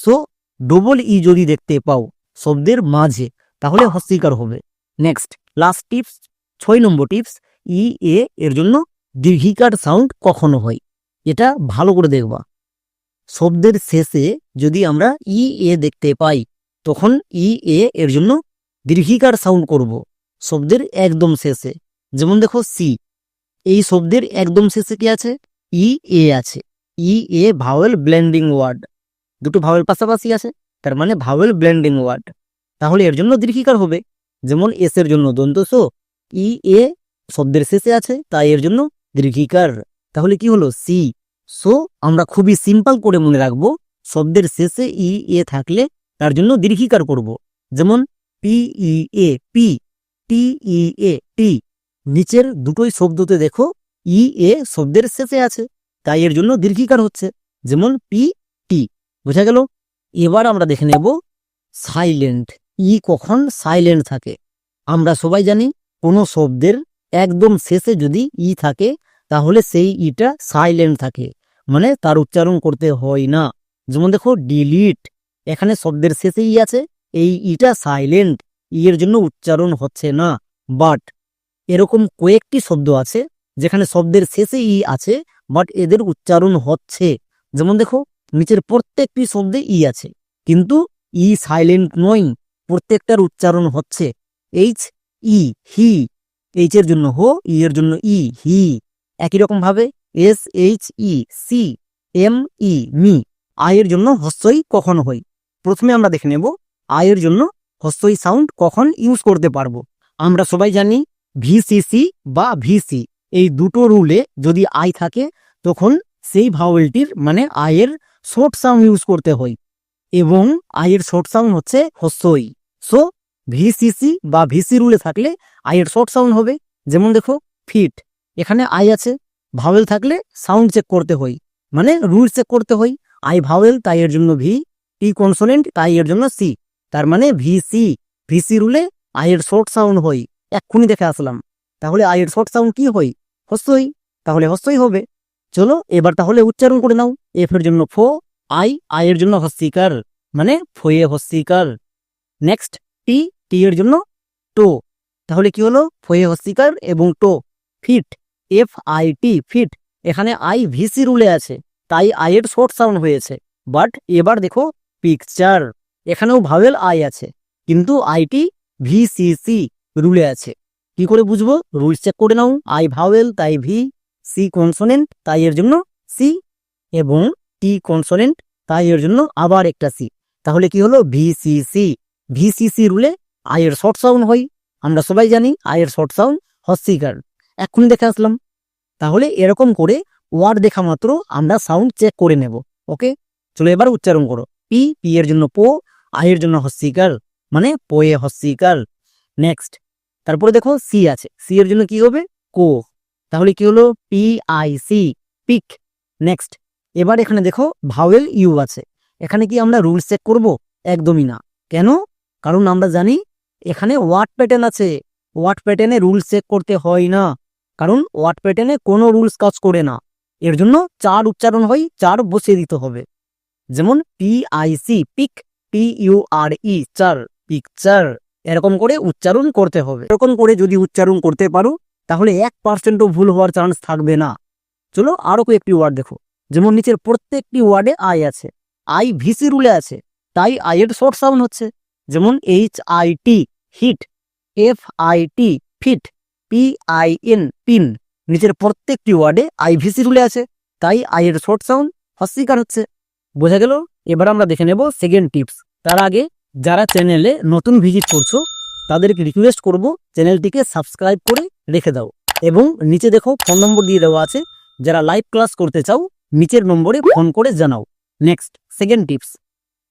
So double E যদি দেখতে পাও শব্দের মাঝে তাহলে হস্যিকার হবে। নেক্সট লাস্ট টিপস, 6 নম্বর টিপস, ই এ এর জন্য দীর্ঘিকার সাউন্ড কখনো হয়। এটা ভালো করে দেখবা। শব্দের শেষে যদি আমরা ই এ দেখতে পাই তখন ই এ এর জন্য দীর্ঘিকার সাউন্ড করব শব্দের একদম শেষে। যেমন দেখো সি, এই শব্দের একদম শেষে কি আছে? ই এ আছে। ই এ ভাওয়েল ব্লেন্ডিং ওয়ার্ড, দুটো ভাওয়েল পাশাপাশি আছে, তার মানে ভাওয়েল ব্লেন্ডিং ওয়ার্ড, তাহলে এর জন্য দীর্ঘিকার হবে। যেমন এস এর জন্য দন্ত স, ই এ শব্দের শেষে আছে তাই এর জন্য দীর্ঘিকার, তাহলে কি হলো সি। সো আমরা খুবই সিম্পল করে মনে রাখবো, শব্দের শেষে ই এ থাকলে তার জন্য দীর্ঘিকার করব। যেমন পি ই এ, পি, টি ই এ, টি। নিচের দুটোই শব্দতে দেখো ই এ শব্দের শেষে আছে তাই এর জন্য দীর্ঘিকার হচ্ছে। যেমন পি টি, বোঝা গেল। এবার আমরা দেখে নেব সাইলেন্ট। ই কখন সাইলেন্ট থাকে? আমরা সবাই জানি কোনো শব্দের একদম শেষে যদি ই থাকে তাহলে সেই ইটা সাইলেন্ট থাকে, মানে তার উচ্চারণ করতে হয় না। যেমন দেখো ডিলিট, এখানে শব্দের শেষে ই আছে, এই ইটা সাইলেন্ট, ই এর জন্য উচ্চারণ হচ্ছে না। বাট এরকম কয়েকটি শব্দ আছে যেখানে শব্দের শেষে ই আছে বাট এদের উচ্চারণ হচ্ছে। যেমন দেখো নিচের প্রত্যেকটি শব্দে ই আছে কিন্তু ই সাইলেন্ট নয়, প্রত্যেকটার উচ্চারণ হচ্ছে। এইচ ই, হি, এইচ এর জন্য হো, ই এর জন্য ই, হি। একই রকম ভাবে S H E, she, M E, me. আয়ের জন্য হস্যই কখন হয়? প্রথমে আমরা দেখে নেব আয়ের জন্য হস্যই সাউন্ড কখন ইউজ করতে পারবো। আমরা সবাই জানি ভিসিসি বা ভিসি, এই দুটো রুলে যদি আই থাকে তখন সেই ভাওয়েলটির মানে আয়ের শর্ট সাউন্ড ইউজ করতে হয় এবং আয়ের শর্ট সাউন্ড হচ্ছে হস্যই। সো ভিসিসি বা ভিসি রুলে থাকলে আয়ের শর্ট সাউন্ড হবে। যেমন দেখো ফিট, এখানে আই আছে, ভাওয়েল থাকলে সাউন্ড চেক করতে হয়, মানে রুল চেক করতে হয়। আই ভাওয়েল তাই এর জন্য ভি, টি কনসোনেন্ট তাই এর জন্য সি, তার মানে ভিসি। ভিসি রুলে আয়ের শর্ট সাউন্ড হয়, এক্ষুনি দেখে আসলাম। তাহলে আয়ের শর্ট সাউন্ড কি হয়? হস্যই, তাহলে হস্যই হবে। চলো এবার তাহলে উচ্চারণ করে নাও। এফ এর জন্য ফো, আই, আয়ের জন্য হস্যিকার, মানে ফয়ে হস্যিকার। নেক্সট টি, টি এর জন্য টো, তাহলে কি হলো? ফয়ে হস্যিকার এবং টো। Fit, F I T, fit, এখানে আই ভিসি রুলে আছে তাই আয়ের শর্ট সাউন্ড হয়েছে। বাট এবার দেখো পিকচার, এখানেও ভাওয়েল আই আছে কিন্তু আইটি ভিসিসি রুলে আছে। কি করে বুঝবো? রুল চেক করে নাও। আই ভাওয়েল তাই ভি, সি কনসোনেন্ট তাই এর জন্য সি এবং টি কনসোনেন্ট তাই এর জন্য আবার একটা সি, তাহলে কি হলো? ভিসিসি। ভিসিসি রুলে আয়ের শর্ট সাউন্ড হয়, আমরা সবাই জানি আয়ের শর্ট সাউন্ড হস্যিকার, এক্ষুনি দেখে আসলাম। তাহলে এরকম করে ওয়ার্ড দেখা মাত্র আমরা সাউন্ড চেক করে নেব। ওকে, চলো এবার উচ্চারণ করো। পি, পি এর জন্য পো, আয়ের জন্য হস্যিকার, মানে পোয়ে হস্যিকার। নেক্সট তারপরে দেখো সি আছে, সি এর জন্য কি হবে? কো, তাহলে কি হলো? P I C, pick. Next এবার এখানে দেখো ভাওয়েল ইউ আছে, এখানে কি আমরা রুলস চেক করব? একদমই না। কেন? কারণ আমরা জানি এখানে ওয়ার্ড প্যাটার্ন আছে, ওয়ার্ড প্যাটার্নে রুলস চেক করতে হয় না, কারণ ওয়ার্ড প্যাটার্নে কোনো রুলস কাজ করে না। এর জন্য চার উচ্চারণ হয়, চার বসিয়ে দিতে হবে। যেমন P I C, pick, P U R E, চার, পিকচার। এরকম করে উচ্চারণ করতে হবে। এরকম করে যদি উচ্চারণ করতে পারো তাহলে 1%ও ভুল হওয়ার চান্স থাকবে না। চলো আরো কয়েকটি ওয়ার্ড দেখো। যেমন নিচের প্রত্যেকটি ওয়ার্ডে আই আছে, আই ভিসি রুলে আছে তাই আইয়ের শর্ট সাউন্ড হচ্ছে। যেমন HIT hit, FIT fit, PIN pin, নিচের প্রত্যেকটি ওয়ার্ডে IVC রুলে আছে, তাই আই এর শর্ট সাউন্ড হস্যিকার হচ্ছে। বোঝা গেল? এবার আমরা দেখে নেব সেকেন্ড টিপস। তার আগে যারা চ্যানেলে নতুন ভিজিট করছো তাদেরকে রিকোয়েস্ট করব চ্যানেলটিকে সাবস্ক্রাইব করে রেখে দাও, এবং নিচে দেখো ফোন নম্বর দিয়ে দেওয়া আছে, যারা লাইভ ক্লাস করতে চাও নিচের নম্বরে ফোন করে জানাও। নেক্সট সেকেন্ড টিপস,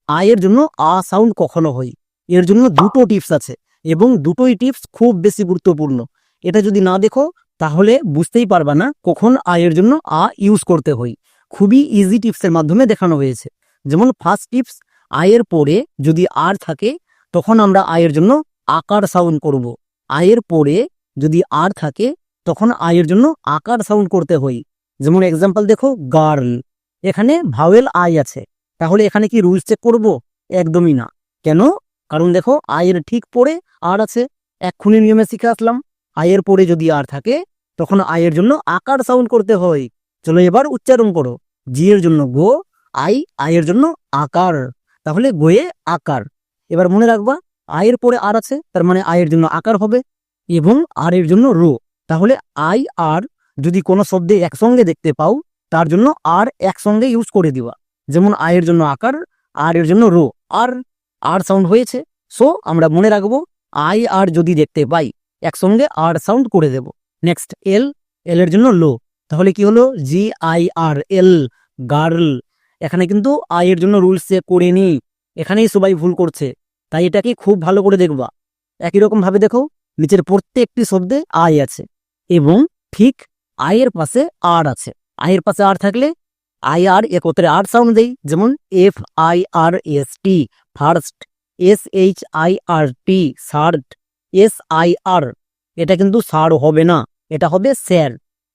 আয়ের জন্য আ সাউন্ড কখনো হয়, এর জন্য দুটো টিপস আছে এবং দুটোই টিপস খুব বেশি গুরুত্বপূর্ণ। এটা যদি না দেখো তাহলে বুঝতেই পারবা না কখন আয়ের জন্য আ ইউজ করতে হয়। খুবই ইজি টিপসের মাধ্যমে দেখানো হয়েছে। যেমন ফার্স্ট টিপস, আয়ের পরে যদি আর থাকে তখন আমরা আয়ের জন্য আকার সাউন্ড করব। আয়ের পরে যদি আর থাকে তখন আয়ের জন্য আকার সাউন্ড করতে হয়। যেমন এক্সাম্পল দেখো, গার্ল, এখানে ভাওয়েল আই আছে, তাহলে এখানে কি রুলস চেক করব? একদমই না। কেন? কারণ দেখো আয়ের ঠিক পরে আর আছে, এক্ষুনি নিয়মে শিখে আসলাম। আয়ের পরে যদি আর থাকে তখন আয়ের জন্য আকার সাউন্ড করতে হয়। চলো এবার উচ্চারণ করো। জি এর জন্য গো, আয়ের জন্য আকার, তাহলে গোয়ে আকার। এবার মনে রাখবা আয়ের পরে আর আছে, তার মানে আয়ের জন্য আকার হবে, এবং আর এর জন্য রো, তাহলে আই আর যদি কোনো শব্দে একসঙ্গে দেখতে পাও তার জন্য আর একসঙ্গে ইউজ করে দিবা। যেমন আয়ের জন্য আকার, আর এর জন্য রো, আর আর সাউন্ড হয়েছে। সো আমরা মনে রাখবো আই আর যদি দেখতে পাই একসঙ্গে আর সাউন্ড করে দেব। নেক্সট এল, এল এর জন্য লো, তাহলে কি হলো? GIRL, girl. এখানে কিন্তু আয়ের জন্য রুলস চেক করিনি, এখানেই সবাই ভুল করছে, তাই এটাকে খুব ভালো করে দেখবা। একই রকম ভাবে দেখো নিচের প্রত্যেকটি শব্দে আই আছে এবং ঠিক আয়ের পাশে আর আছে। আয়ের পাশে আর থাকলে আই আর একত্রে আর সাউন্ড দেই, যেমন FIRST first, SHIRT shirt, SIR। এটা কিন্তু সার হবে না, এটা হবে স্যার।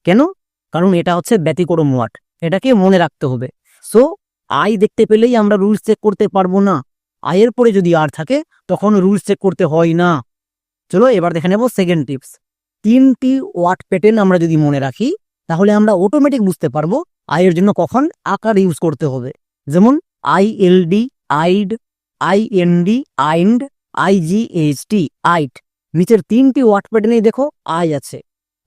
কেন? কারণ এটা হচ্ছে ব্যতিক্রম ওয়ার্ড, এটাকে মনে রাখতে হবে। সো আই দেখতে পেলেই আমরা রুলস চেক করতে পারবো না। আয়ের পরে যদি আর থাকে তখন রুলস চেক করতে হয় না। চলো এবার দেখে নেব সেকেন্ড টিপস। 3টি ওয়ার্ড প্যাটার্ন আমরা যদি মনে রাখি তাহলে আমরা অটোমেটিক বুঝতে পারবো আয়ের জন্য কখন আকার ইউজ করতে হবে। যেমন ILD আইড, IND আইন্ড, IGHT আইট। নিচের 3টি ওয়ার্ড প্যাটার্নেই দেখো আই আছে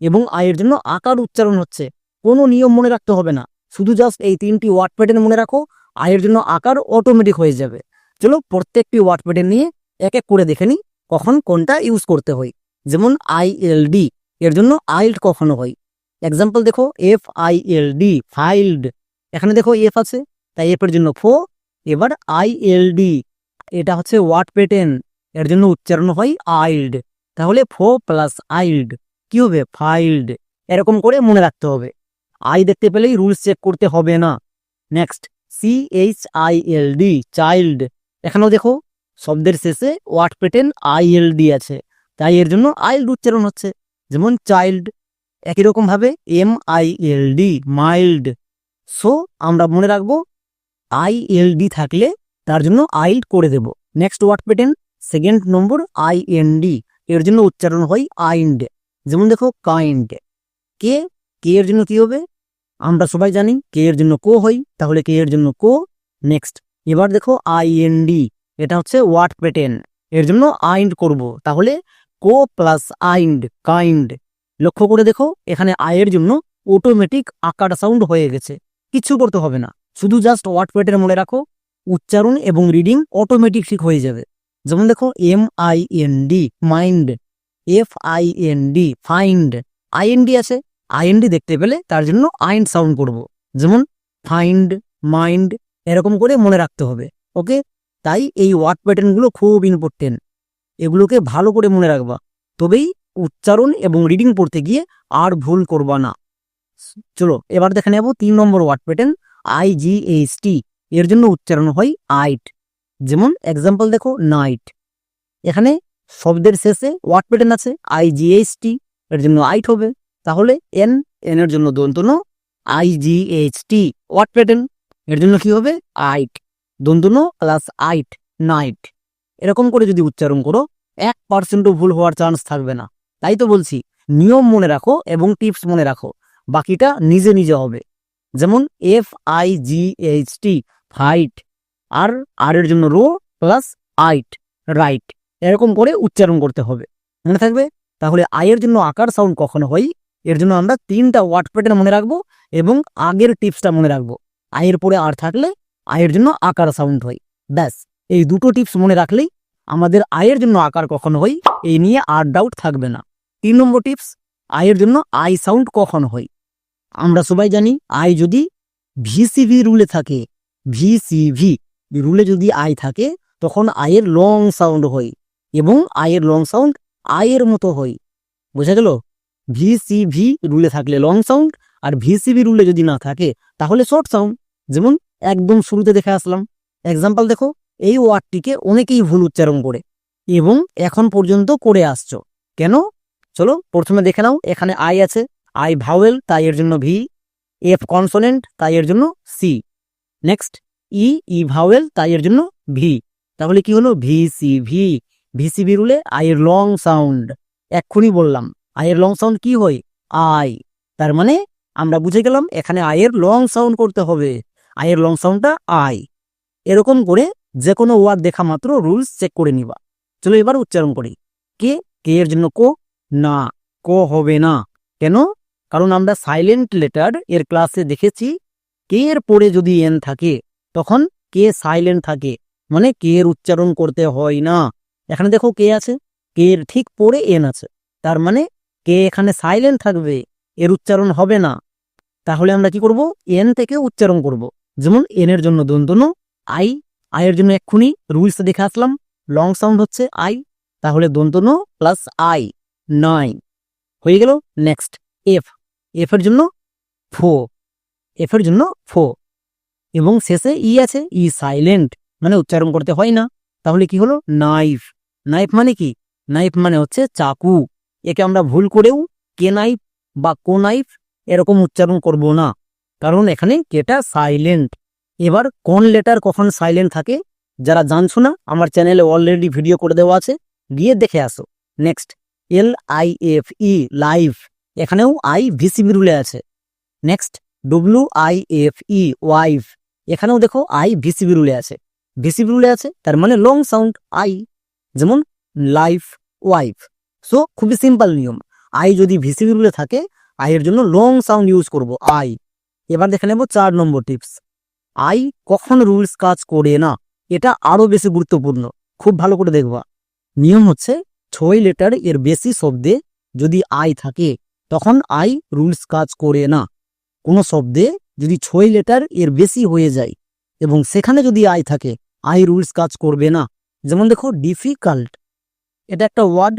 এবং আয়ের জন্য আকার উচ্চারণ হচ্ছে। কোনো নিয়ম মনে রাখতে হবে না, শুধু জাস্ট এই 3টি ওয়ার্ড প্যাটার্ন মনে রাখো, আয়ের জন্য আকার অটোমেটিক হয়ে যাবে। চলো প্রত্যেকটি ওয়ার্ড প্যাটার্ন নিয়ে এক এক করে দেখে নিই কখন কোনটা ইউজ করতে হয়। যেমন ILD, এর জন্য আইল্ড কখনো হয়। এক্সাম্পল দেখো, FILD ফাইল্ড, এখানে দেখো এফ আছে তাই এফ এর জন্য ফো। এবার ILD, এটা হচ্ছে ওয়ার্ড প্যাটার্ন, এর জন্য উচ্চারণ হয় আইল্ড, তাহলে ফো প্লাস আইল্ড কি হবে? ফাইল্ড। এরকম করে মনে রাখতে হবে। আই দেখতে পেলেই রুলস চেক করতে হবে না। নেক্সট CHILD চাইল্ড, এখানেও দেখো শব্দের শেষে ওয়ার্ড প্যাটার্ন ILD আছে, তাই এর জন্য আইল্ড উচ্চারণ হচ্ছে, যেমন চাইল্ড। একই রকম ভাবে MILD মাইল্ড। সো আমরা মনে রাখবো ILD থাকলে তার জন্য আইল্ড করে দেব। নেক্সট ওয়ার্ড প্যাটার্ন সেকেন্ড নম্বর IND, এর জন্য উচ্চারণ হয় আইন্ড। যেমন দেখো কাইন্ড, কে, কে এর জন্য কি হবে? আমরা সবাই জানি কে এর জন্য কো হয়, তাহলে কে এর জন্য কো। নেক্সট এবার দেখো IND, এটা হচ্ছে ওয়ার্ড প্যাটার্ন, এর জন্য আইন্ড করব, তাহলে কো প্লাস আইন্ড কাইন্ড। লক্ষ্য করে দেখো এখানে আয়ের জন্য অটোমেটিক আকার সাউন্ড হয়ে গেছে, কিছু করতে হবে না, শুধু জাস্ট ওয়ার্ড প্যাটার্ন মনে রাখো, উচ্চারণ এবং রিডিং অটোমেটিক ঠিক হয়ে যাবে। যেমন দেখো MIND mind, FIND find, IND আছে, IND দেখতে পেলে তার জন্য আইন্ড সাউন্ড করব, যেমন ফাইন্ড মাইন্ড। এরকম করে মনে রাখতে হবে। ওকে, তাই এই ওয়ার্ড প্যাটার্নগুলো খুব ইম্পর্টেন্ট, এগুলোকে ভালো করে মনে রাখবা, তবেই উচ্চারণ এবং রিডিং পড়তে গিয়ে আর ভুল করবা না। চলো এবার দেখে নেব 3 নম্বর ওয়ার্ড প্যাটার্ন IGHT, এর জন্য উচ্চারণ হয় আইট। যেমন এক্সাম্পল দেখো নাইট, এখানে শব্দের শেষে ওয়ার্ড প্যাটার্ন আছে IGHT, এর জন্য আইট হবে, তাহলে এন এর জন্য দন্ত ন, IGHT ওয়ার্ড প্যাটার্ন, এর জন্য কি হবে? আইট, দন্ত ন প্লাস আইট নাইট। এরকম করে যদি উচ্চারণ করো 1%ও ভুল হওয়ার চান্স থাকবে না। তাই তো বলছি নিয়ম মনে রাখো এবং টিপস মনে রাখো, বাকিটা নিজে নিজে হবে। যেমন FIGHT ফাইট, আর আর এর জন্য রো প্লাস আইট রাইট, এরকম করে উচ্চারণ করতে হবে, মনে থাকবে। তাহলে আয়ের জন্য আকার সাউন্ড কখন হয়, এর জন্য আমরা 3টা ওয়ার্ড প্যাটার্ন মনে রাখবো এবং আগের টিপসটা মনে রাখবো। আয়ের পরে আর থাকলে আয়ের জন্য আকার সাউন্ড হয়। ব্যাস, এই দুটো টিপস মনে রাখলেই আমাদের আয়ের জন্য আকার কখন হয় এই নিয়ে আর ডাউট থাকবে না। 3 নম্বর টিপস, আয়ের জন্য আই সাউন্ড কখন হয়। আমরা সবাই জানি আই যদি ভিসিভি রুলে থাকে, ভিসিভি রুলে যদি আই থাকে তখন আয়ের লং সাউন্ড হয় এবং আয়ের লং সাউন্ড আয়ের মতো হয়। বোঝা গেল? ভিসিভি রুলে থাকলে লং সাউন্ড আর ভিসিভি রুলে যদি না থাকে তাহলে শর্ট সাউন্ড। যেমন একদম শুরুতে দেখে আসলাম, এক্সাম্পল দেখো, এই ওয়ার্ডটিকে অনেকেই ভুল উচ্চারণ করে এবং এখন পর্যন্ত করে আসছো কেন? চলো প্রথমে দেখে নাও। এখানে আই আছে, আই ভাওয়েল তাই এর জন্য ভি, এফ কনসোনেন্ট তাই এর জন্য সি, নেক্সট ই, ই ভাওয়েল তাই এর জন্য ভি। তাহলে কি হলো? ভিসিভি। ভিসিভি রুলে আয়ের লং সাউন্ড, এক্ষুনি বললাম আয়ের লং সাউন্ড কি হয়? আই। তার মানে আমরা বুঝে গেলাম এখানে আয়ের লং সাউন্ড করতে হবে, আয়ের লং সাউন্ডটা আই। এরকম করে যে কোনো ওয়ার্ড দেখা মাত্র রুলস চেক করে নিবা। চলো এবার উচ্চারণ করি। কে, কে এর জন্য কো, না, কো হবে না। কেন? কারণ আমরা সাইলেন্ট লেটার এর ক্লাসে দেখেছি কে এর পরে যদি এন থাকে তখন কে সাইলেন্ট থাকে, মানে কে এর উচ্চারণ করতে হয় না। এখানে দেখো কে আছে, কে এর ঠিক পরে এন আছে, তার মানে কে এখানে সাইলেন্ট থাকবে, এর উচ্চারণ হবে না। তাহলে আমরা কি করব? এন থেকে উচ্চারণ করব। যেমন এন এর জন্য দন্তন্য আই, আয়ের জন্য এক্ষুনি রুলস দেখে আসলাম লং সাউন্ড হচ্ছে আই, তাহলে দন্তন্য প্লাস আই, নাই। হয়ে গেল। নেক্সট এফ, এফ এর জন্য ফো, এফ এর জন্য ফো এবং শেষে ই আছে, ই সাইলেন্ট মানে উচ্চারণ করতে হয় না। তাহলে কি হলো? নাইফ। নাইফ মানে কি? নাইফ মানে হচ্ছে চাকু। একে আমরা ভুল করেও কে নাইফ বা কো নাইফ এরকম উচ্চারণ করব না, কারণ এখানে কেটা সাইলেন্ট। এবার কোন লেটার কখন সাইলেন্ট থাকে যারা জানছো না, আমার চ্যানেলে অলরেডি ভিডিও করে দেওয়া আছে, গিয়ে দেখে আসো। Next L I F E, live, এখানেও আই ভিসিবি রুলে আছে। Next W I F E, wife, এখানেও দেখো আই ভিসিবি রুলে আছে। ভিসিবি রুলে আছে তার মানে লং সাউন্ড আই, যেমন লাইফ, ওয়াইফ। সো খুবই সিম্পল নিয়ম, আই যদি ভিসিবি রুলে থাকে আই এর জন্য লং সাউন্ড ইউজ করব আই। এবার দেখে নেব 4 নম্বর টিপস, আই কখন রুলস কাজ করে না। এটা আরো বেশি গুরুত্বপূর্ণ, খুব ভালো করে দেখবা। নিয়ম হচ্ছে 6 লেটার এর বেশি শব্দে যদি আই থাকে তখন আই রুলস কাজ করে না। কোনো শব্দে যদি 6 লেটার এর বেশি হয়ে যায় এবং সেখানে যদি আই থাকে আই রুলস কাজ করবে না। যেমন দেখো ডিফিকাল্ট, এটা একটা ওয়ার্ড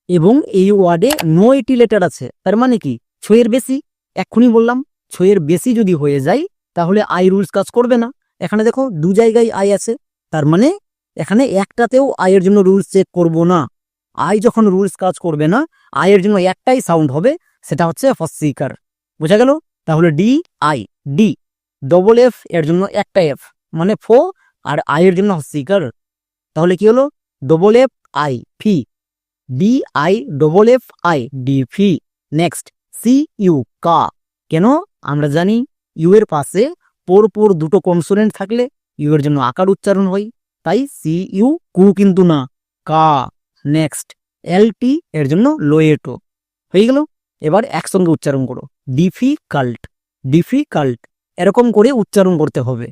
এবং এই ওয়ার্ডে 9টি লেটার আছে, তার মানে কি 6 এর বেশি। এক্ষুনি বললাম 6 এর বেশি যদি হয়ে যায় তাহলে আই রুলস কাজ করবে না। এখানে দেখো 2 জায়গায় আই আছে, তার মানে এখানে একটাতেও আয়ের জন্য রুলস চেক করব না। আই যখন রুলস কাজ করবে না আয়ের জন্য একটাই সাউন্ড হবে, সেটা হচ্ছে ফসিকার। বোঝা গেল? তাহলে D I, D double F এর জন্য একটা এফ মানে ফো, আর আয়ের জন্য হসিকার। তাহলে কি হলো? ডবল এফ আই ফি, D I double F I, D ফি। নেক্সট সি ইউ, কা। কেন? আমরা জানি ইউ এর পাশে পরপর দুটো কনসোনেন্ট থাকলে ইউ এর জন্য আকার উচ্চারণ হয়, তাই সি ইউ, কু কিন্তু না, কা। নেক্সট এল টি এর জন্য লোয়েটো। হয়ে গেল। এবার একসঙ্গে উচ্চারণ করো, ডিফিকাল্ট, ডিফিকাল্ট, এরকম করে উচ্চারণ করতে হবে।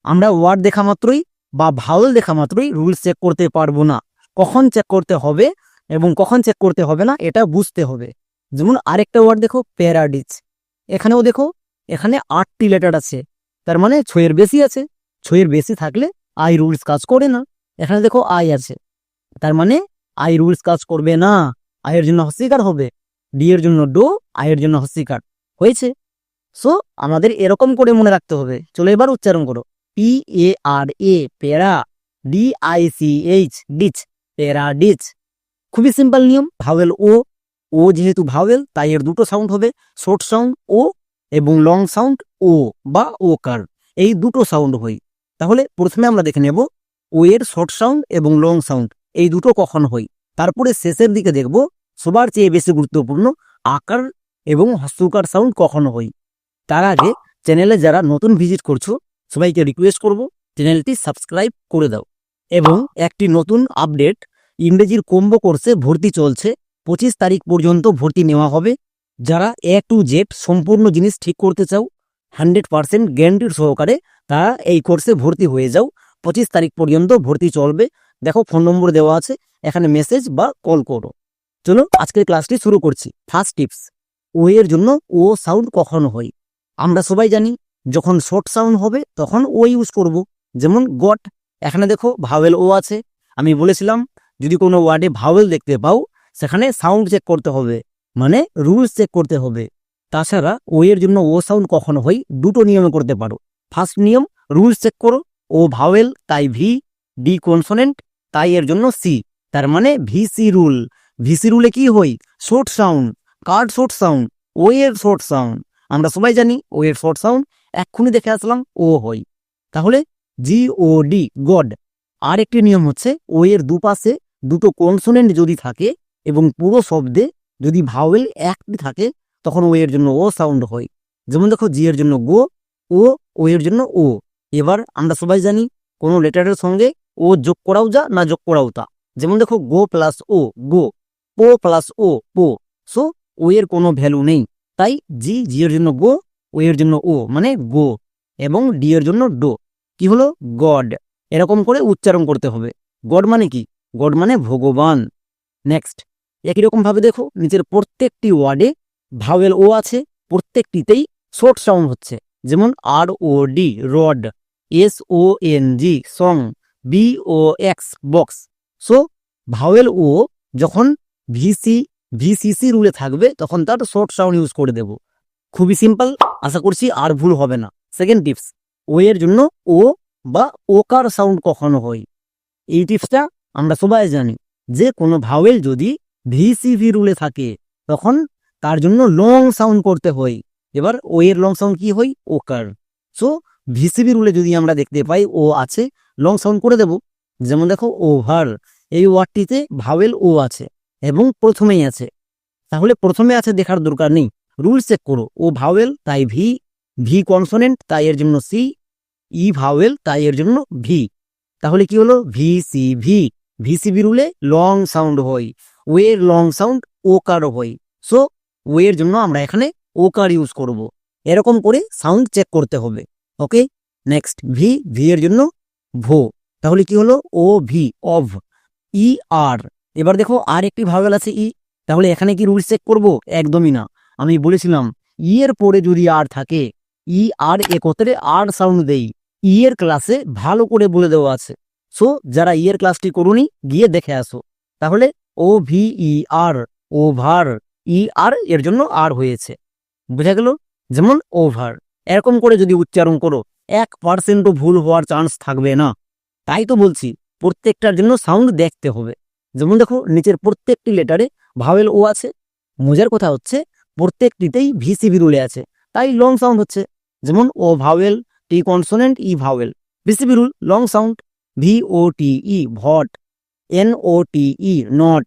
আমরা ওয়ার্ড দেখা মাত্রই বা ভাওয়েল দেখা মাত্রই রুলস চেক করতে পারবো না, কখন চেক করতে হবে এবং কখন চেক করতে হবে না এটা বুঝতে হবে। যেমন আরেকটা ওয়ার্ড দেখো প্যারাডিস, এখানেও দেখো এখানে 8টি লেটার আছে, তার মানে 6 এর বেশি আছে। 6 এর বেশি থাকলে আই রুলস কাজ করে না। এখানে দেখো আই আছে, তার মানে আই রুলস কাজ করবে না, আয়ের জন্য হস্যিকার হবে। ডি এর জন্য ডো, আয়ের জন্য হস্যিকার হয়েছে। সো আমাদের এরকম করে মনে রাখতে হবে। চলো এবার উচ্চারণ করো, P A R A, para, D I C H, ডিচ, প্যারাডিচ। খুবই সিম্পল নিয়ম। ভাওয়েল ও, ও যেহেতু ভাওয়েল তাই এর দুটো সাউন্ড হবে, শর্ট সাউন্ড ও এবং লং সাউন্ড ও বা ও কার, এই দুটো সাউন্ড হয়। তাহলে প্রথমে আমরা দেখে নেব ও এর শর্ট সাউন্ড এবং লং সাউন্ড এই দুটো কখন হয়, তারপরে শেষের দিকে দেখব সবার চেয়ে বেশি গুরুত্বপূর্ণ আকার এবং হস্যকার সাউন্ড কখন হয়। তার আগে চ্যানেলে যারা নতুন ভিজিট করছো সবাইকে রিকোয়েস্ট করব চ্যানেলটি সাবস্ক্রাইব করে দাও। এবং একটি নতুন আপডেট, ইংরেজির কম্বো কোর্সে ভর্তি চলছে। 25 তারিখ পর্যন্ত ভর্তি নেওয়া হবে। যারা A to Z সম্পূর্ণ জিনিস ঠিক করতে চাও 100% গ্যারান্টির সহকারে, তারা এই কোর্সে ভর্তি হয়ে যাও। 25 তারিখ পর্যন্ত ভর্তি চলবে। দেখো ফোন নম্বর দেওয়া আছে, এখানে মেসেজ বা কল করো। চলো আজকের ক্লাসটি শুরু করছি। ফার্স্ট টিপস, ও এর জন্য ও সাউন্ড কখন হয়? আমরা সবাই জানি যখন শর্ট সাউন্ড হবে তখন ও ইউজ করব। যেমন গট, এখানে দেখো ভাওয়েল ও আছে। আমি বলেছিলাম যদি কোনো ওয়ার্ডে ভাওয়েল দেখতে পাও সেখানে সাউন্ড চেক করতে হবে, মানে রুলস চেক করতে হবে। তাছাড়া ও এর জন্য ও সাউন্ড কখন হয় দুটো নিয়মে করতে পারো। ফার্স্ট নিয়ম, রুলস চেক করো। ও ভাওয়েল তাই ভি, ডি কনসোনেন্ট তাই এর জন্য সি, তার মানে ভিসি রুল। ভিসি রুলে কি হয়? শর্ট সাউন্ড, কার্ড শর্ট সাউন্ড, ও এর শর্ট সাউন্ড। আমরা সবাই জানি ও এর শর্ট সাউন্ড, এক্ষুনি দেখে আসলাম ও হয়। তাহলে জি ও ডি, গড। আর একটি নিয়ম হচ্ছে ও এর দুপাশে দুটো কনসোনেন্ট যদি থাকে এবং পুরো শব্দে যদি ভাওয়েল একটি থাকে তখন ও এর জন্য ও সাউন্ড হয়। যেমন দেখো জি এর জন্য গো, ও এর জন্য ও। এবার আমরা সবাই জানি কোনো লেটারের সঙ্গে ও যোগ করাও যা, না যোগ করাও তা। যেমন দেখো গো প্লাস ও গো, পো প্লাস ও পো। সো ও এর কোনো ভ্যালু নেই, তাই জি এর জন্য গো, ও এর জন্য ও মানে গো, এবং ডি এর জন্য ডো। কি হলো? গড। এরকম করে উচ্চারণ করতে হবে। গড মানে কি? গড মানে ভগবান। নেক্সট, একই রকম ভাবে দেখো নিচের প্রত্যেকটি ওয়ার্ডে ভাওয়েল ও আছে, প্রত্যেকটিতেই শর্ট সাউন্ড হচ্ছে। যেমন R O D, rod, S O N G, song, B O X, box. So vowel O যখন ভিসিসি রুলে থাকবে তখন তার শর্ট সাউন্ড ইউজ করে দেব। খুবই সিম্পল, আশা করছি আর ভুল হবে না। সেকেন্ড টিপস, ও এর জন্য ও বা ওকার সাউন্ড কখনো হয়। এই টিপসটা আমরা সবাই জানি যে কোনো ভাওয়েল যদি ভিসিভি রুলে থাকে তখন তার জন্য লং সাউন্ড করতে হয়। এবার ও এর লং সাউন্ড কি হয়? ওকার। সো ভিসিভি রুলে যদি আমরা দেখতে পাই ও আছে, লং সাউন্ড করে দেব। যেমন দেখো ওভার, এই ওয়ার্ডটিতে ভাওয়েল ও আছে এবং প্রথমেই আছে। তাহলে প্রথমে আছে দেখার দরকার নেই, রুল চেক করো। ও ভাওয়েল তাই ভি, ভি কনসোনেন্ট তাই এর জন্য সি, ই ভাওয়েল তাই এর জন্য ভি। তাহলে কি হলো? ভিসিভি। ভিসিবি রুলে লং সাউন্ড হয়, ও এর লং সাউন্ড ওকার হয়। সো ও এর জন্য আমরা এখানে ওকার ইউজ করব। এরকম করে সাউন্ড চেক করতে হবে। ওকে, নেক্সট ভি এর জন্য ভো। তাহলে কি হলো? ও ভি, অভ। ই আর, এবার দেখো আর একটি ভাওয়েল আছে ই। তাহলে এখানে কি রুল চেক করব? একদমই না। আমি বলেছিলাম ই এর পরে যদি আর থাকে, ই আর একত্রে আর সাউন্ড দেই। ই এর ক্লাসে ভালো করে বলে দেওয়া আছে। সো যারা ই এর ক্লাসটি করুনি গিয়ে দেখে আসো। তাহলে ও ভি ই আর, ওভার। ই আর এর জন্য আর হয়েছে, বুঝা গেল? যেমন ওভার। এরকম করে যদি উচ্চারণ করো 1%ও ভুল হওয়ার চান্স থাকবে না। তাই তো বলছি প্রত্যেকটার জন্য সাউন্ড দেখতে হবে। যেমন দেখো নিচের প্রত্যেকটি লেটারে ভাওয়েল ও আছে। মজার কথা হচ্ছে প্রত্যেকটিতেই ভিসিবি রুলে আছে, তাই লং সাউন্ড হচ্ছে। যেমন O vowel, T consonant, E vowel. VCV rule long sound. V O T E, vote. N O T E, note.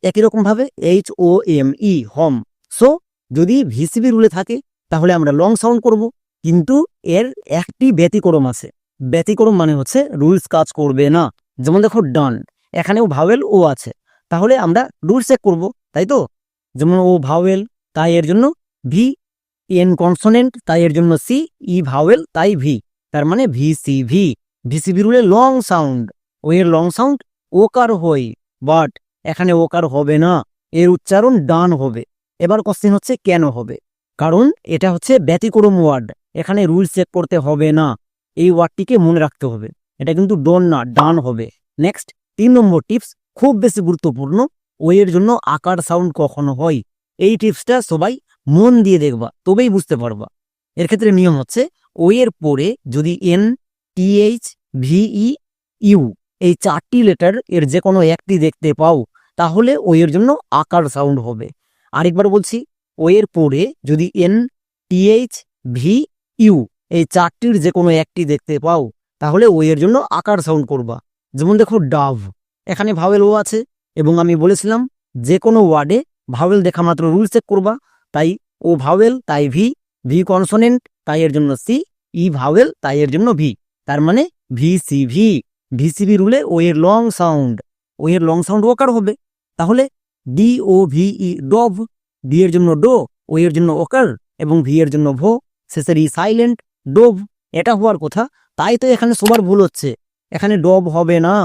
একই রকম ভাবে H O M E, home. So যদি ভিসিবি রুলে থাকে তাহলে আমরা লং সাউন্ড করব, কিন্তু এর একটি ব্যতিক্রম আছে। ব্যতিক্রম মানে হচ্ছে রুলস কাজ করবে না। যেমন দেখো ডান, এখানেও ভাওয়েল ও আছে, তাহলে আমরা রুলস চেক করব, তাই তো? যেমন ও ভাওয়েল তাই এর জন্য ভি, এন কনসোনেন্ট তাই এর জন্য সি, ই ভাওয়েল তাই ভি, তার মানে VCV. VCB রুলে long sound, O এর লং সাউন্ড ওকার হয়, বাট এখানে ওকার হবে না, এর উচ্চারণ ডান হবে। এবার কোশ্চেন হচ্ছে কেন হবে? কারণ এটা হচ্ছে ব্যতিক্রম ওয়ার্ড, এখানে রুল চেক করতে হবে না। এই ওয়ার্ডটিকে মনে রাখতে হবে, এটা কিন্তু ডন না, ডান হবে। নেক্সট 3 নম্বর টিপস, খুব বেশি গুরুত্বপূর্ণ, ও এর জন্য আকার সাউন্ড কখনো হয়। এই টিপসটা সবাই মন দিয়ে দেখবা, তবেই বুঝতে পারবা। এর ক্ষেত্রে নিয়ম হচ্ছে ও এর পরে যদি এন, টিএইচ, ভিই, ইউ এই 4টি লেটার এর যে কোনো একটি দেখতে পাও তাহলে ও এর জন্য আকার সাউন্ড হবে। আরেকবার বলছি, ও এর পরে যদি এন, টিএইচ, ভি, ইউ এই 4টির যে কোনো একটি দেখতে পাও তাহলে ও এর জন্য আকার সাউন্ড করবা। যেমন দেখো ডাভ, এখানে ভাওয়েল ও আছে এবং আমি বলেছিলাম যে কোনো ওয়ার্ডে ভাওয়েল দেখা মাত্র রুল চেক করবা। তাই ও ভাওয়েল তাই ভি, ভি কনসোনেন্ট তাই এর জন্য সি, ই ভাওয়েল তাই এর জন্য ভি, তার মানে ভিসিভি। ভিসিবি রুলে ও এর লং সাউন্ড, ও এর লং সাউন্ড ওকার হবে। তাহলে ডি ও ভি ই ডভ, ডি এর জন্য ডো, ও এর জন্য ওকার এবং ভি এর জন্য ভো, শেষের ই সাইলেন্ট, ডোভ। এটা হওয়ার কথা, তাই তো এখানে সবার ভুল হচ্ছে। এখানে ডব হবে না,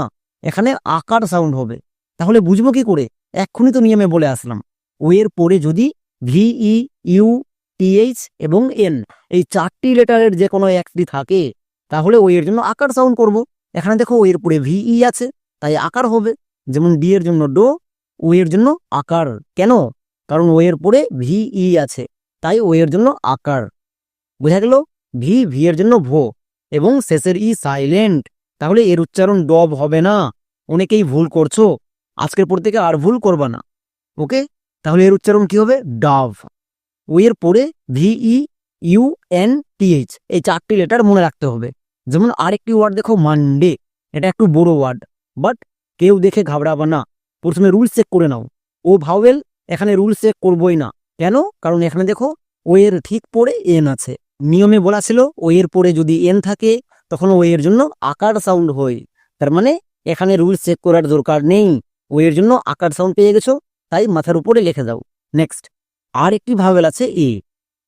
এখানে আকার সাউন্ড হবে। তাহলে বুঝবো কি করে? এক্ষুনি তো নিয়মে বলে আসলাম, ও এর পরে যদি ভি ই ইউ টিএইচ এবং এন এই 4টি লেটারের যে কোনো একটি থাকে তাহলে ও এর জন্য আকার সাউন্ড করব। এখানে দেখো ও এর পরে ভিই আছে, তাই আকার হবে। যেমন ডি এর জন্য ডো, ও এর জন্য আকার। কেন? কারণ ও এর পরে ভিই আছে, তাই ও এর জন্য আকার। বোঝা গেল? ভি এর জন্য ভো এবং শেষের ই সাইলেন্ট, তাহলে এর উচ্চারণ ডব হবে না। অনেকেই ভুল করছো, আজকের পর থেকে আর ভুল করবা না। ওকে, তাহলে এর উচ্চারণ কি হবে? ডাভ। ও এর পরে ভিই ইউ এন টিএইচ এই 4টি লেটার মনে রাখতে হবে। যেমন আরেকটি ওয়ার্ড দেখো মানডে, এটা একটু বড় ওয়ার্ড, বাট কেউ দেখে ঘাবড়াবা না। প্রথমে রুল চেক করে নাও। ও ভাওয়েল, এখানে রুল চেক করবই না। কেন? কারণ এখানে দেখো ও এর ঠিক পরে এন আছে। নিয়মে বলা ছিল ও এর পরে যদি এন থাকে তখন ও এর জন্য আকার সাউন্ড হয়। তার মানে এখানে রুল চেক করার দরকার নেই, ও এর জন্য আকার সাউন্ড পেয়ে গেছো, তাই মাথার উপরে লিখে দাও। নেক্সট, আর একটি ভাওয়েল আছে এ,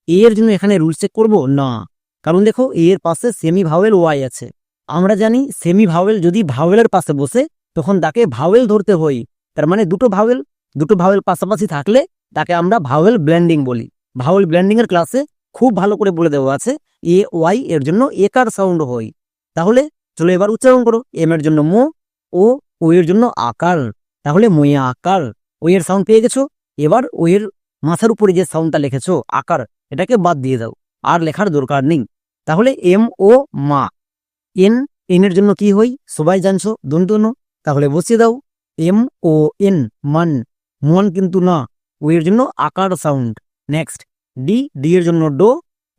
এর জন্য এখানে রুল চেক করব না, কারণ দেখো এর পাশে সেমি ভাওয়েল ওয়াই আছে। আমরা জানি সেমি ভাওয়েল যদি ভাওয়েলের পাশে বসে তখন তাকে ভাওয়েল ধরতে হয়। তার মানে দুটো ভাওয়েল পাশাপাশি থাকলে তাকে আমরা ভাওয়েল ব্লেন্ডিং বলি। ভাওয়েল ব্লেন্ডিং এর ক্লাসে খুব ভালো করে বলে দেওয়া আছে এ ওয়াই এর জন্য একার সাউন্ড হয়। তাহলে চলো এবার উচ্চারণ করো। এম এর জন্য মো, ও এর জন্য আকার, তাহলে ময়ে আকার। ও এর সাউন্ড পেয়ে গেছো। এবার ও এর মাথার উপরে যে সাউন্ডটা লিখেছো আকার, এটাকে বাদ দিয়ে দাও, আর লেখার দরকার নেই। তাহলে এম ও মা। এন এর জন্য কি হই সবাই জানছো, দন্তন্য। তাহলে বসিয়ে দাও এম ও এন, মান। মন কিন্তু না, ও এর জন্য আকার সাউন্ড। নেক্সট, ডি এর জন্য ডো।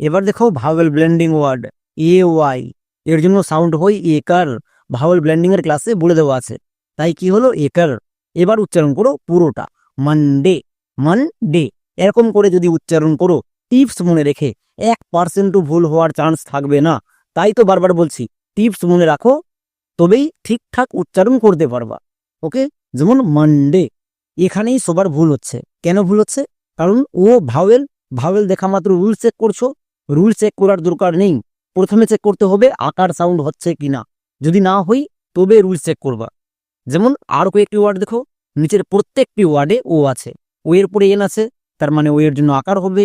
এবার দেখো vowel blending word A Y, এর জন্য সাউন্ড হই একার। ভাওয়েল ব্লেন্ডিং এর ক্লাসে বলে দেওয়া আছে, তাই কি হলো? একার। এবার উচ্চারণ করো পুরোটা, মানডে, মানডে। এরকম করে যদি উচ্চারণ করো টিপস মনে রেখে 1% ভুল হওয়ার চান্স থাকবে না। তাই তো বারবার বলছি টিপস মনে রাখো, তবেই ঠিকঠাক উচ্চারণ করতে পারবা। ওকে, যেমন মানডে, এখানেই সবার ভুল হচ্ছে। কেন ভুল হচ্ছে? কারণ ও ভাওয়েল দেখা মাত্র রুল চেক করছো। রুল চেক করার দরকার নেই, প্রথমে চেক করতে হবে আকার সাউন্ড হচ্ছে কিনা। যদি না হই তবে রুল চেক করবা। যেমন আর কয়েকটি ওয়ার্ড দেখো, নিচের প্রত্যেকটি ওয়ার্ডে ও আছে, ও এর পরে এন আছে, তার মানে ও এর জন্য আকার হবে।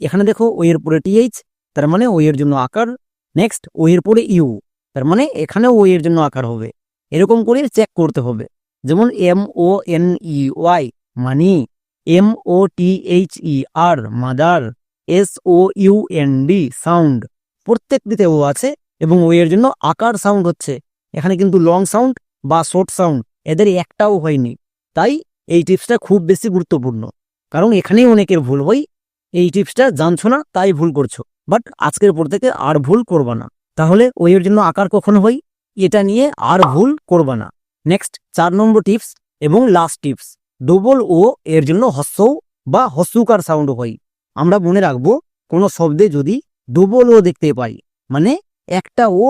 এখানে দেখো ও এর পরে টিএইচ, তার মানে ও এর জন্য আকার। নেক্সট, ও এর পরে ইউ, তার মানে এখানে ও এর জন্য আকার হবে। এরকম করে চেক করতে হবে। যেমন M O N E Y money, M O T H E R mother, S O U N D sound, প্রত্যেকটিতে ও আছে এবং ও এর জন্য আকার সাউন্ড হচ্ছে। এখানে কিন্তু লং সাউন্ড বা শর্ট সাউন্ড এদের একটাও হয়নি। তাই এই টিপসটা খুব বেশি গুরুত্বপূর্ণ, কারণ এখানেই অনেকের ভুল হয়। এই টিপসটা জানছো না তাই ভুল করছো, বাট আজকের পর থেকে আর ভুল করবা না। তাহলে ও এর জন্য আকার কখন হয় এটা নিয়ে আর ভুল করবা না। নেক্সট 4 নম্বর টিপস এবং লাস্ট টিপস, ডবল ও এর জন্য হস্যৌ বা হস্যুকার সাউন্ড হয়। আমরা মনে রাখবো কোনো শব্দে যদি ডবল ও দেখতে পাই, মানে একটা ও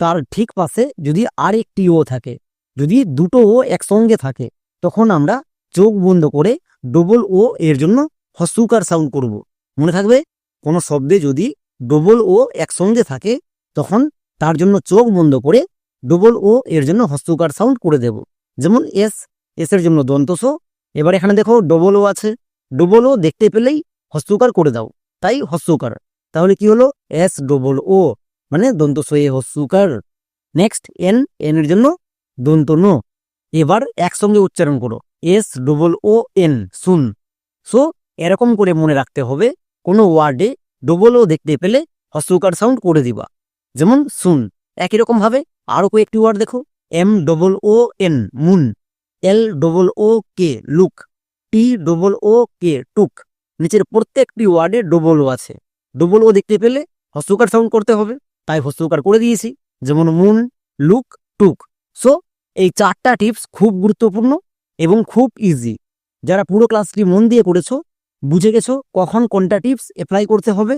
তার ঠিক পাশে যদি আর একটি ও থাকে, যদি দুটো ও একসঙ্গে থাকে, তখন আমরা চোখ বন্ধ করে ডবল ও এর জন্য হস্যুকার সাউন্ড করব। মনে থাকবে, কোনো শব্দে যদি ডবল ও একসঙ্গে থাকে তখন তার জন্য চোখ বন্ধ করে ডবল ও এর জন্য হস্যুকার সাউন্ড করে দেব। যেমন এস এর জন্য দন্তস। এবার এখানে দেখো ডবল ও আছে, ডবল ও দেখতে পেলেই হস্যুকার করে দাও, তাই হস্যুকার। তাহলে কি হলো? এস ডবল ও, মানে দন্তস এ হস্যুকার। নেক্সট, এন এর জন্য দন্ত ন। এবার একসঙ্গে উচ্চারণ করো এস ডবল ও এন, শুন। সো এরকম করে মনে রাখতে হবে, কোনো ওয়ার্ডে ডবল ও দেখতে পেলে হস্যুকার সাউন্ড করে দিবা। যেমন শুন। একই রকম ভাবে আরো কয়েকটি ওয়ার্ড দেখো, M double O N moon, L double O K look, T double O K took. নিচের প্রত্যেকটি ওয়ার্ডে ডবল ও আছে, ডবল ও দেখতে পেলে হস্যুকার সাউন্ড করতে হবে, তাই হস্যুকার করে দিয়েছি। যেমন মুন, লুক, টুক। সো এই 4টা টিপস খুব গুরুত্বপূর্ণ এবং খুব ইজি। যারা পুরো ক্লাসটি মন দিয়ে করেছো, বুঝে গেছো কখন কোনটা টিপস অ্যাপ্লাই করতে হবে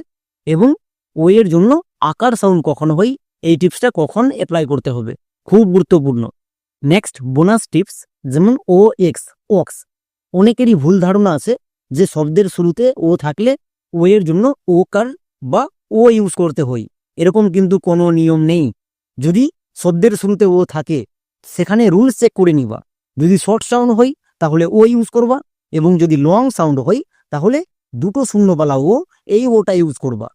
এবং ও এর জন্য আকার সাউন্ড কখন হয়, এই টিপসটা কখন অ্যাপ্লাই করতে হবে। খুব গুরুত্বপূর্ণ। নেক্সট বোনাস টিপস, যেমন ও এক্স, ওক্স। অনেকেরই ভুল ধারণা আছে যে শব্দের শুরুতে ও থাকলে ও এর জন্য ওকার বা ও ইউজ করতে হয়। এরকম কিন্তু কোনো নিয়ম নেই। যদি শব্দের শুরুতে ও থাকে সেখানে রুলস চেক করে নিবা। যদি শর্ট সাউন্ড হয় তাহলে ও ইউজ করবা, এবং যদি লং সাউন্ড হয় তাহলে দুটো শূন্যবালা ও, এই ওটা ইউজ করবা।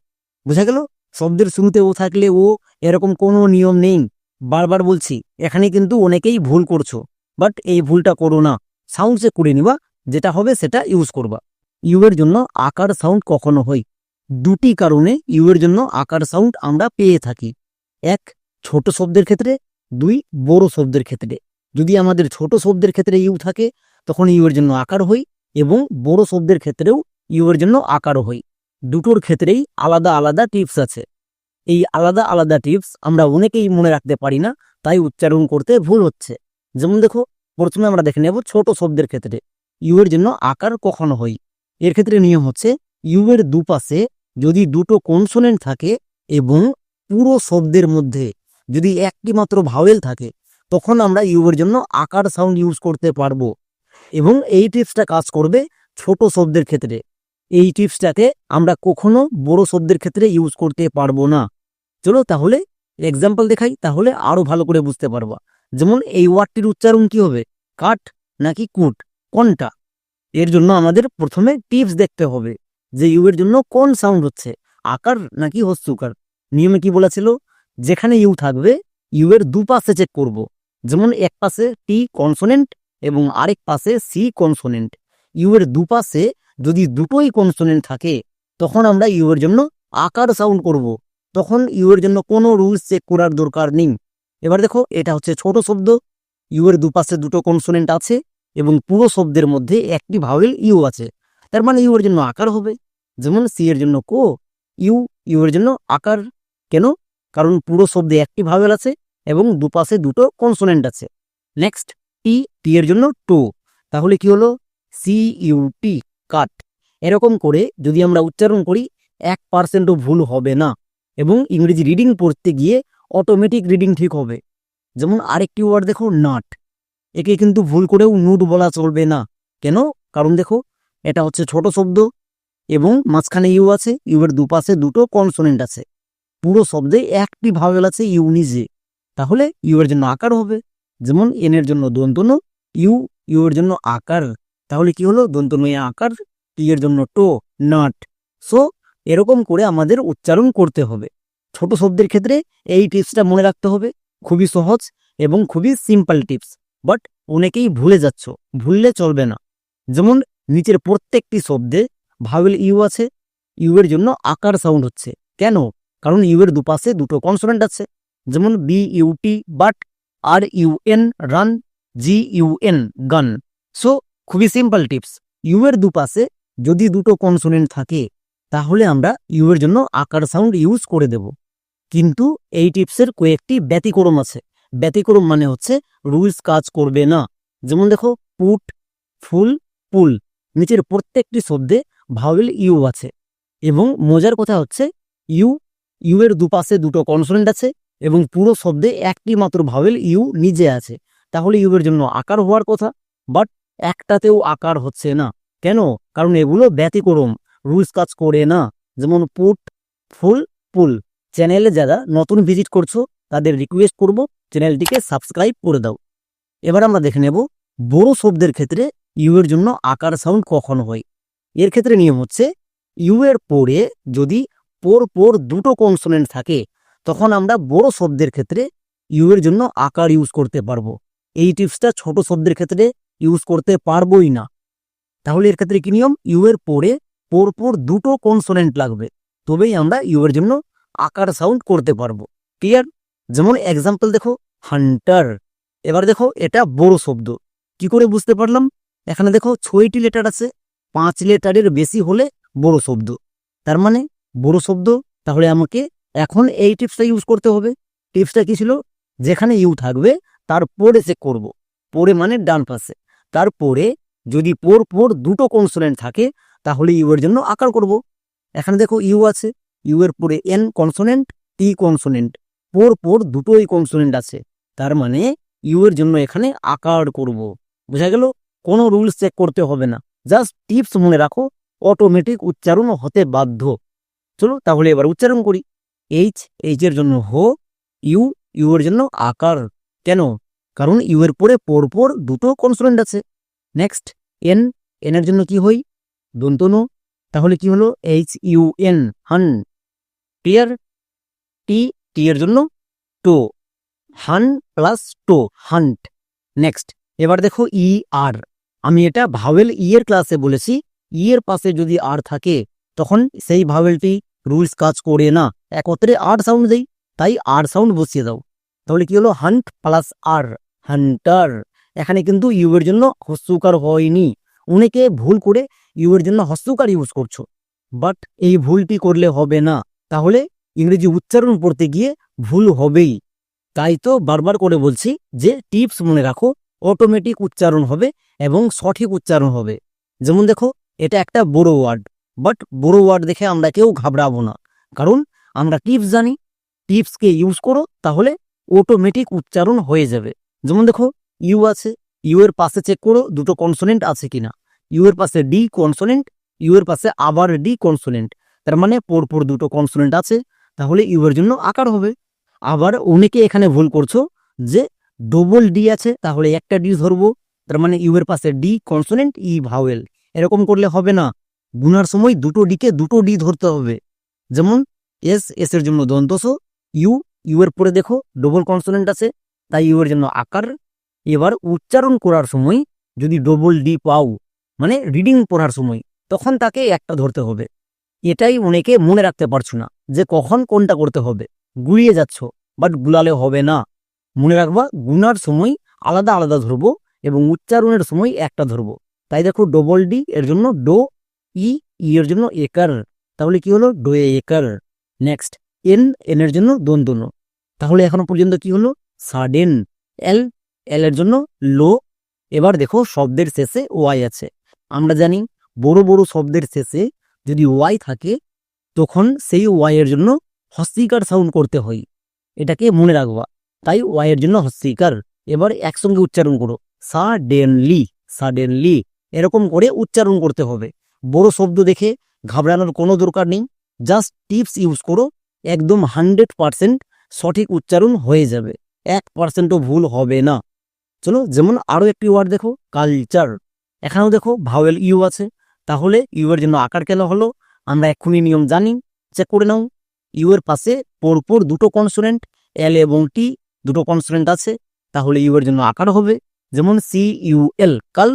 বুঝা গেল? শব্দের শুরুতে ও থাকলে ও, এরকম কোনো নিয়ম নেই। বারবার বলছি, এখানে কিন্তু অনেকেই ভুল করছো, বাট এই ভুলটা করো না। সাউন্ড চেক করে নিবা, যেটা হবে সেটা ইউজ করবা। ইউ এর জন্য আকার সাউন্ড কখনো হয় দুটি কারণে ইউ এর জন্য আকার সাউন্ড আমরা পেয়ে থাকি। এক, ছোট শব্দের ক্ষেত্রে। দুই, বড় শব্দের ক্ষেত্রে। যদি আমাদের ছোট শব্দের ক্ষেত্রে ইউ থাকে তখন ইউ এর জন্য আকার হই, এবং বড় শব্দের ক্ষেত্রেও ইউ এর জন্য আকার হই। দুটোর ক্ষেত্রেই আলাদা আলাদা টিপস আছে। এই আলাদা আলাদা টিপস আমরা অনেকেই মনে রাখতে পারি না, তাই উচ্চারণ করতে ভুল হচ্ছে। যেমন দেখো, প্রথমে আমরা দেখে নেব ছোট শব্দের ক্ষেত্রে ইউ এর জন্য আকার কখনো হয়। এর ক্ষেত্রে নিয়ম হচ্ছে, ইউ এর দুপাশে যদি দুটো কনসোনেন্ট থাকে এবং পুরো শব্দের মধ্যে যদি একটি মাত্র ভাওয়েল থাকে তখন আমরা ইউ এর জন্য আকার সাউন্ড ইউজ করতে পারবো। এবং এই টিপসটা কাজ করবে ছোট শব্দের ক্ষেত্রে। এই টিপসটাকে আমরা কখনো বড় শব্দের ক্ষেত্রে ইউজ করতে পারবো না। চলো তাহলে এক্সাম্পল দেখাই, তাহলে আরো ভালো করে বুঝতে পারবা। যেমন এই ওয়ার্ডটির উচ্চারণ কি হবে, কাট নাকি কুট, কোনটা? এর জন্য আমাদের প্রথমে টিপস দেখতে হবে যে ইউ এর জন্য কোন সাউন্ড হচ্ছে, আকার নাকি হস্যকার। নিয়মে কি বলেছিল, যেখানে ইউ থাকবে ইউ এর দুপাশে চেক করব। যেমন এক পাশে টি কনসোনেন্ট এবং আরেক পাশে সি কনসোনেন্ট। ইউ এর দুপাশে যদি দুটোই কনসোনেন্ট থাকে তখন আমরা ইউ এর জন্য আকার সাউন্ড করব। তখন ইউ এর জন্য কোনো রুলস চেক করার দরকার নেই। এবার দেখো, এটা হচ্ছে ছোট শব্দ, ইউ এর দুপাশে দুটো কনসোনেন্ট আছে এবং পুরো শব্দের মধ্যে একটি ভাওয়েল ইউ আছে, তার মানে ইউ এর জন্য আকার হবে। যেমন সি এর জন্য কো, ইউ, ইউ এর জন্য আকার। কেন? কারণ পুরো শব্দে একটি ভাওয়েল আছে এবং দুপাশে দুটো কনসোনেন্ট আছে। নেক্সট টি, টি এর জন্য টো, তাহলে কি হলো, সি ইউ টি, কাট। এরকম করে যদি আমরা উচ্চারণ করি 1%ও ভুল হবে না, এবং ইংরেজি রিডিং পড়তে গিয়ে অটোমেটিক রিডিং ঠিক হবে। যেমন আরেকটি ওয়ার্ড দেখো, নাট। একে কিন্তু ভুল করেও নুট বলা চলবে না। কেন? কারণ দেখো, এটা হচ্ছে ছোট শব্দ এবং মাঝখানে ইউ আছে, ইউ এর দুপাশে দুটো কনসোনেন্ট আছে, পুরো শব্দে একটি ভাওয়েল আছে ইউ নিজে, তাহলে ইউ এর জন্য আকার হবে। যেমন এন এর জন্য দন্তন ইউ, ইউ এর জন্য আকার, তাহলে কি হলো, দন্তন আকার। টি এর জন্য টো, নাট। সো এরকম করে আমাদের উচ্চারণ করতে হবে। ছোট শব্দের ক্ষেত্রে এই টিপসটা মনে রাখতে হবে, খুবই সহজ এবং খুবই সিম্পল টিপস, বাট অনেকেই ভুলে যাচ্ছ, ভুললে চলবে না। যেমন নিচের প্রত্যেকটি শব্দে ভাওয়েল ইউ আছে, ইউ এর জন্য আকার সাউন্ড হচ্ছে। কেন? কারণ ইউ এর দুপাশে দুটো কনসোনেন্ট আছে। যেমন B U T but, R U N run, G U N gun. So খুবই সিম্পল টিপস, ইউ এর দুপাশে যদি দুটো কনসোনেন্ট থাকে তাহলে আমরা ইউ এর জন্য আকার সাউন্ড ইউজ করে দেব। কিন্তু এই টিপসের কয়েকটি ব্যতিক্রম আছে। ব্যতিক্রম মানে হচ্ছে রুলস কাজ করবে না। যেমন দেখো, পুট, ফুল, পুল, নিচের প্রত্যেকটি শব্দে ভাওয়েল ইউ আছে, এবং মজার কথা হচ্ছে ইউ, ইউ এর দুপাশে দুটো কনসোনেন্ট আছে এবং পুরো শব্দে একটি মাত্র ভাওয়েল ইউ নিজে আছে, তাহলে ইউ এর জন্য আকার হওয়ার কথা, বাট একটাতেও আকার হচ্ছে না। কেন? কারণ এগুলো ব্যতিক্রম, রুলস কাজ করে না। যেমন পুট, ফুল, পুল। চ্যানেলে যারা নতুন ভিজিট করছো তাদের রিকোয়েস্ট করব চ্যানেলটিকে সাবস্ক্রাইব করে দাও। এবার আমরা দেখে নেব বড় শব্দের ক্ষেত্রে ইউ এর জন্য আকার সাউন্ড কখন হয়। এর ক্ষেত্রে নিয়ম হচ্ছে, ইউ এর পরে যদি পর দুটো কনসোনেন্ট থাকে তখন আমরা বড় শব্দের ক্ষেত্রে ইউ এর জন্য আকার ইউজ করতে পারবো। এই টিপসটা ছোট শব্দের ক্ষেত্রে ইউজ করতে পারবোই না। তাহলে এর ক্ষেত্রে কি নিয়ম, ইউ এর পরে পর দুটো কনসোনেন্ট লাগবে, তবেই আমরা ইউ এর জন্য আকার সাউন্ড করতে পারবো। ক্লিয়ার? যেমন এক্সাম্পল দেখো, হান্টার। এবার দেখো, এটা বড় শব্দ, কি করে বুঝতে পারলাম? এখানে দেখো 6টি লেটার আছে, 5 লেটারের বেশি হলে বড় শব্দ, তার মানে বড় শব্দ। তাহলে আমাকে এখন এই টিপসটা ইউজ করতে হবে। টিপসটা কি ছিল, যেখানে ইউ থাকবে তারপরে চেক করব, পরে মানে ডান পাশে, তারপরে যদি পর দুটো কনসোনেন্ট থাকে তাহলে ইউ এর জন্য আকার করব। এখানে দেখো ইউ আছে, ইউ এর পরে এন কনসোনেন্ট, টি কনসোনেন্ট, পর দুটোই কনসোনেন্ট আছে, তার মানে ইউ এর জন্য এখানে আকার করব। বোঝা গেল? কোনো রুলস চেক করতে হবে না, জাস্ট টিপস মনে রাখো, অটোমেটিক উচ্চারণ হতে বাধ্য। চলো তাহলে এবার উচ্চারণ করি। এইচ, এইচ এর জন্য হো, ইউ, ইউ এর জন্য আকার। কেন? কারণ ইউ এর পরে পরপর দুটো কনসোনেন্ট আছে। নেক্সট এন, এন এর জন্য কি হই? দন্তন। তাহলে কি হলো? এইচ ইউ এন, হান। ক্লিয়ার? টি, টি এর জন্য টো, হান প্লাস টো, হান্ট। নেক্সট এবার দেখো ই আর, আমি এটা ভাওয়েল ই এর ক্লাসে বলেছি, ই এর পাশে যদি আর থাকে তখন সেই ভাওয়েলটি রুলস কাজ করে না, একত্রে আর সাউন্ড দেই, তাই আর সাউন্ড বসিয়ে দাও। তাহলে কি হলো? হান্ট প্লাস আর, হান্টার। এখানে কিন্তু ইউ এর জন্য হস্যকার হয়নি। অনেকে ভুল করে ইউ এর জন্য হস্যকার ইউজ করছো, বাট এই ভুলটি করলে হবে না, তাহলে ইংরেজি উচ্চারণ পড়তে গিয়ে ভুল হবেই। তাই তো বারবার করে বলছি যে টিপস মনে রাখো, অটোমেটিক উচ্চারণ হবে এবং সঠিক উচ্চারণ হবে। যেমন দেখো, এটা একটা বড় ওয়ার্ড, বাট বড় ওয়ার্ড দেখে আমরা কেউ ঘাবড়াবো না, কারণ আমরা টিপস জানি। টিপসকে ইউজ করো, তাহলে অটোমেটিক উচ্চারণ হয়ে যাবে। যেমন দেখো, ইউ আছে, ইউ এর পাশে চেক করো দুটো কনসোনেন্ট আছে কিনা। ইউ এর পাশে ডি কনসোনেন্ট, ইউ এর পাশে আবার ডি কনসোনেন্ট, তার মানে পরপর দুটো কনসোনেন্ট আছে, তাহলে ইউ এর জন্য আকার হবে। আবার অনেকে এখানে ভুল করছো যে ডবল ডি আছে, তাহলে একটা ডি ধরবো, তার মানে ইউ এর পাশে ডি কনসোনেন্ট, ই ভাওয়েল। এরকম করলে হবে না, গুনার সময় দুটো ডিকে দুটো ডি ধরতে হবে। যেমন এস, এস এর জন্য দন্তস, ইউ, ইউ এর পরে দেখো ডবল কনসোনেন্ট আছে, তাই ইউ এর জন্য আকার। এবার উচ্চারণ করার সময় যদি ডবল ডি পাও, মানে রিডিং পড়ার সময়, তখন তাকে একটা ধরতে হবে। এটাই অনেকে মনে রাখতে পারছো না যে কখন কোনটা করতে হবে, গুলিয়ে যাচ্ছ, বাট গুলালে হবে না। মনে রাখবা, গুনার সময় আলাদা আলাদা ধরবো এবং উচ্চারণের সময় একটা ধরবো। তাই দেখো ডবল ডি এর জন্য ডো, ই, ই এর জন্য একার, তাহলে কি হলো? ডোয়ে একার। নেক্সট এন, এন এর জন্য দন্তন, তাহলে এখনো পর্যন্ত কি হলো? সাডেন। এল, এল এর জন্য লো। এবার দেখো শব্দের শেষে ওয়াই আছে। আমরা জানি বড় বড় শব্দের শেষে যদি ওয়াই থাকে তখন সেই ওয়াই এর জন্য হস্যিকার সাউন্ড করতে হয়, এটাকে মনে রাখবা। তাই ওয়াই এর জন্য হস্যিকার। এবার একসঙ্গে উচ্চারণ করো, সাডেনলি, সাডেনলি, এরকম করে উচ্চারণ করতে হবে। বড় শব্দ দেখে ঘাবড়ানোর কোনো দরকার নেই, জাস্ট টিপস ইউজ করো, একদম 100% সঠিক উচ্চারণ হয়ে যাবে, 1%ও ভুল হবে না। চলো, যেমন আরো একটি ওয়ার্ড দেখো, কালচার। এখানেও দেখো ভাওয়েল ইউ আছে, তাহলে ইউ এর জন্য আকার কেন হলো? আমরা এক্ষুনি নিয়ম জানি, চেক করে নাও। ইউ এর পাশে পরপর দুটো কনসোনেন্ট, এল এবং টি, দুটো কনসোনেন্ট আছে, তাহলে ইউ এর জন্য আকার হবে। যেমন সি ইউ এল, কাল,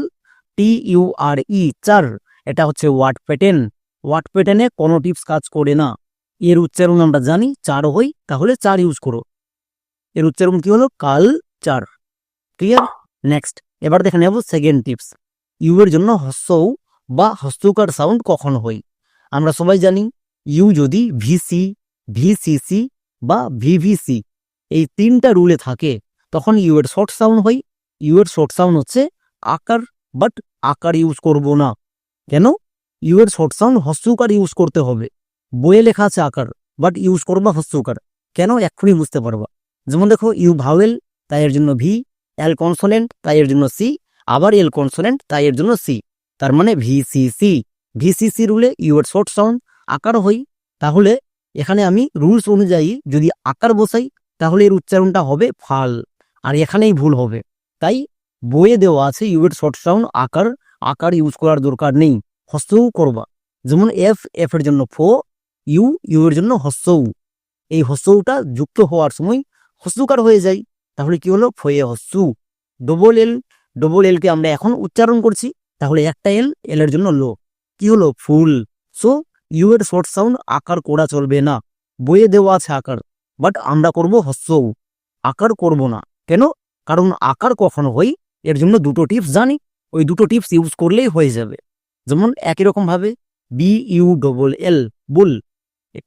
টি ইউ আর ই, চার। এটা হচ্ছে ওয়ার্ড প্যাটার্ন। ওয়ার্ড প্যাটার্নে কোনো টিপস কাজ করে না। এর উচ্চারণ আমরা জানি চার হই, তাহলে চার ইউজ করো। এর উচ্চারণ কি হলো? কাল চার। ক্লিয়ার? নেক্সট এবার দেখে নেব সেকেন্ড টিপস। ইউ এর জন্য হস্যৌ বা হস্যকার সাউন্ড কখন হয়? আমরা সবাই জানি ইউ যদি ভিসি, ভিসিসি বা ভিভিসি এই তিনটা রুলে থাকে তখন ইউ এর শর্ট সাউন্ড হয়। ইউ এর শর্ট সাউন্ড হচ্ছে আকার, বাট আকার ইউজ করব না। কেন? ইউ এর শর্ট সাউন্ড হস্যকার ইউজ করতে হবে। বইয়ে লেখা আছে আকার, বাট ইউজ করবা হস্যকার। কেন? এক্ষুনি বুঝতে পারবা। যেমন দেখো, ইউ ভাওয়েল, তাই এর জন্য ভি, এল কনসোনেন্ট, তাই এর জন্য সি, আবার এল কনসোনেন্ট, তাই এর জন্য সি, তার মানে ভিসিসি। ভিসিসি রুলে ইউ এর শর্ট সাউন্ড আকার হই। তাহলে এখানে আমি রুলস অনুযায়ী যদি আকার বসাই তাহলে এর উচ্চারণটা হবে ফাল, আর এখানেই ভুল হবে। তাই বইয়ে দেওয়া আছে ইউ এর শর্ট সাউন্ড আকার, আকার ইউজ করার দরকার নেই, হস্যও করবা। যেমন এফ, এফ এর জন্য ফো, ইউ, ইউ এর জন্য হস্যৌ। এই হস্যৌটা যুক্ত হওয়ার সময় হস্যকার হয়ে যায়, তাহলে কি হলো? ফয়ে হস্যু। ডবল এল, ডবল এল কে আমরা এখন উচ্চারণ করছি, তাহলে একটা এল, এল এর জন্য লো, কি হলো? ফুল। সো ইউ এর শর্ট সাউন্ড আকার করা চলবে না। বইয়ে দেওয়া আছে আকার, বাট আমরা করব হস্যৌ, আকার করব না। কেন? কারণ আকার কখন হয় এর জন্য দুটো টিপস জানি, ওই দুটো টিপস ইউজ করলেই হয়ে যাবে। যেমন একই রকম ভাবে বি ইউ ডবল এল, বুল,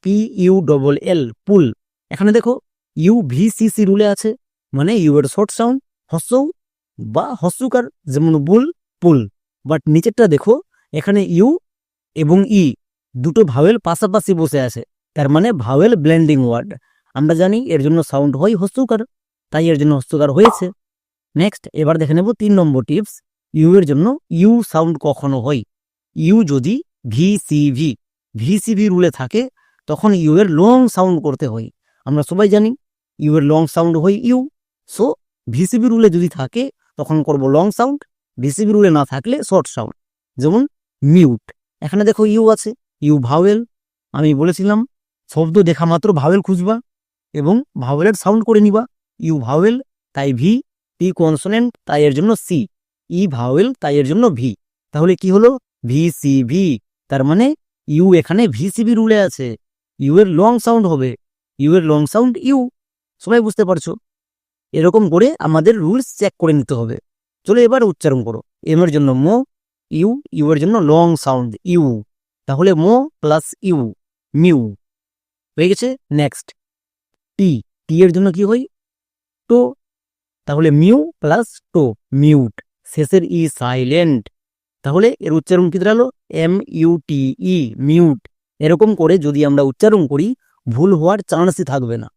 পি ইউ ডবল এল, পুল। এখানে দেখো ইউ ভিসিসি রুলে আছে, মানে ইউ এর শর্ট সাউন্ড হস্যৌ বা হস্যকার, যেমন বুল, পুল। বাট নিচেরটা দেখো, এখানে ইউ এবং ই দুটো ভাওয়েল পাশাপাশি বসে আছে, তার মানে ভাওয়েল ব্লেন্ডিং ওয়ার্ড। আমরা জানি এর জন্য সাউন্ড হয় হস্যকার, তাই এর জন্য হস্তকার হয়েছে। নেক্সট এবার দেখে নেব 3 নম্বর টিপস। ইউ এর জন্য ইউ সাউন্ড কখনো হয় ইউ যদি ভিসিভি ভিসিভি রুলে থাকে তখন ইউ এর লং সাউন্ড করতে হয়। আমরা সবাই জানি ইউ এর লং সাউন্ড হয় ইউ। সো ভিসিবি রুলে যদি থাকে তখন করব লং সাউন্ড, ভিসিবি রুলে না থাকলে শর্ট সাউন্ড। যেমন মিউট, এখানে দেখো ইউ আছে, ইউ ভাওয়েল। আমি বলেছিলাম শব্দ দেখা মাত্র ভাওয়েল খুঁজবা এবং ভাওয়েলের সাউন্ড করে নিবা। ইউ ভাওয়েল তাই ভি, টি কনসোনেন্ট তাই এর জন্য সি, ই ভাওয়েল তাই এর জন্য ভি। তাহলে কি হলো ভিসিভি, তার মানে ইউ এখানে ভিসিবি রুলে আছে, ইউ এর লং সাউন্ড হবে, ইউ এর লং সাউন্ড ইউ। সবাই বুঝতে পারছো? এরকম করে আমাদের রুলস চেক করে নিতে হবে। চলো এবার উচ্চারণ করো। এম এর জন্য মো, ইউ, ইউ এর জন্য লং সাউন্ড ইউ, তাহলে মো প্লাস ইউ, মিউ হয়ে গেছে। নেক্সট টি, টি এর জন্য কি হয় টো, তাহলে মিউ প্লাস টো, মিউট। শেষের ই সাইলেন্ট, তাহলে এর উচ্চারণ কি দাঁড়ালো MUTE, মিউট। এরকম করে যদি আমরা উচ্চারণ করি ভুল হওয়ার চান্সই থাকবে না,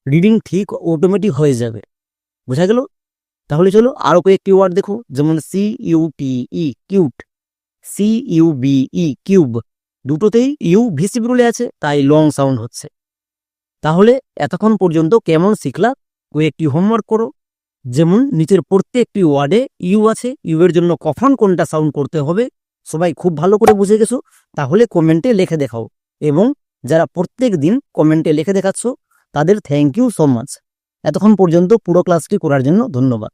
রিডিং ঠিক অটোমেটিক হয়ে যাবে। বোঝা গেল? তাহলে চলো আরো কয়েকটি ওয়ার্ড দেখো, যেমন CUTE কিউট, CUBE কিউব, দুটোতেই ইউ ভিসিবি রুলে আছে তাই লং সাউন্ড হচ্ছে। তাহলে এতক্ষণ পর্যন্ত কেমন শিখলা কয়েকটি হোমওয়ার্ক করো। যেমন নিচের প্রত্যেকটি ওয়ার্ডে ইউ আছে, ইউ এর জন্য কখন কোনটা সাউন্ড করতে হবে সবাই খুব ভালো করে বুঝে গেছো। তাহলে কমেন্টে লিখে দেখাও, এবং যারা প্রত্যেক দিন কমেন্টে লিখে দেখাচ্ছ তাদের থ্যাংক ইউ সো মাচ। এতক্ষণ পর্যন্ত পুরো ক্লাসটি করার জন্য ধন্যবাদ।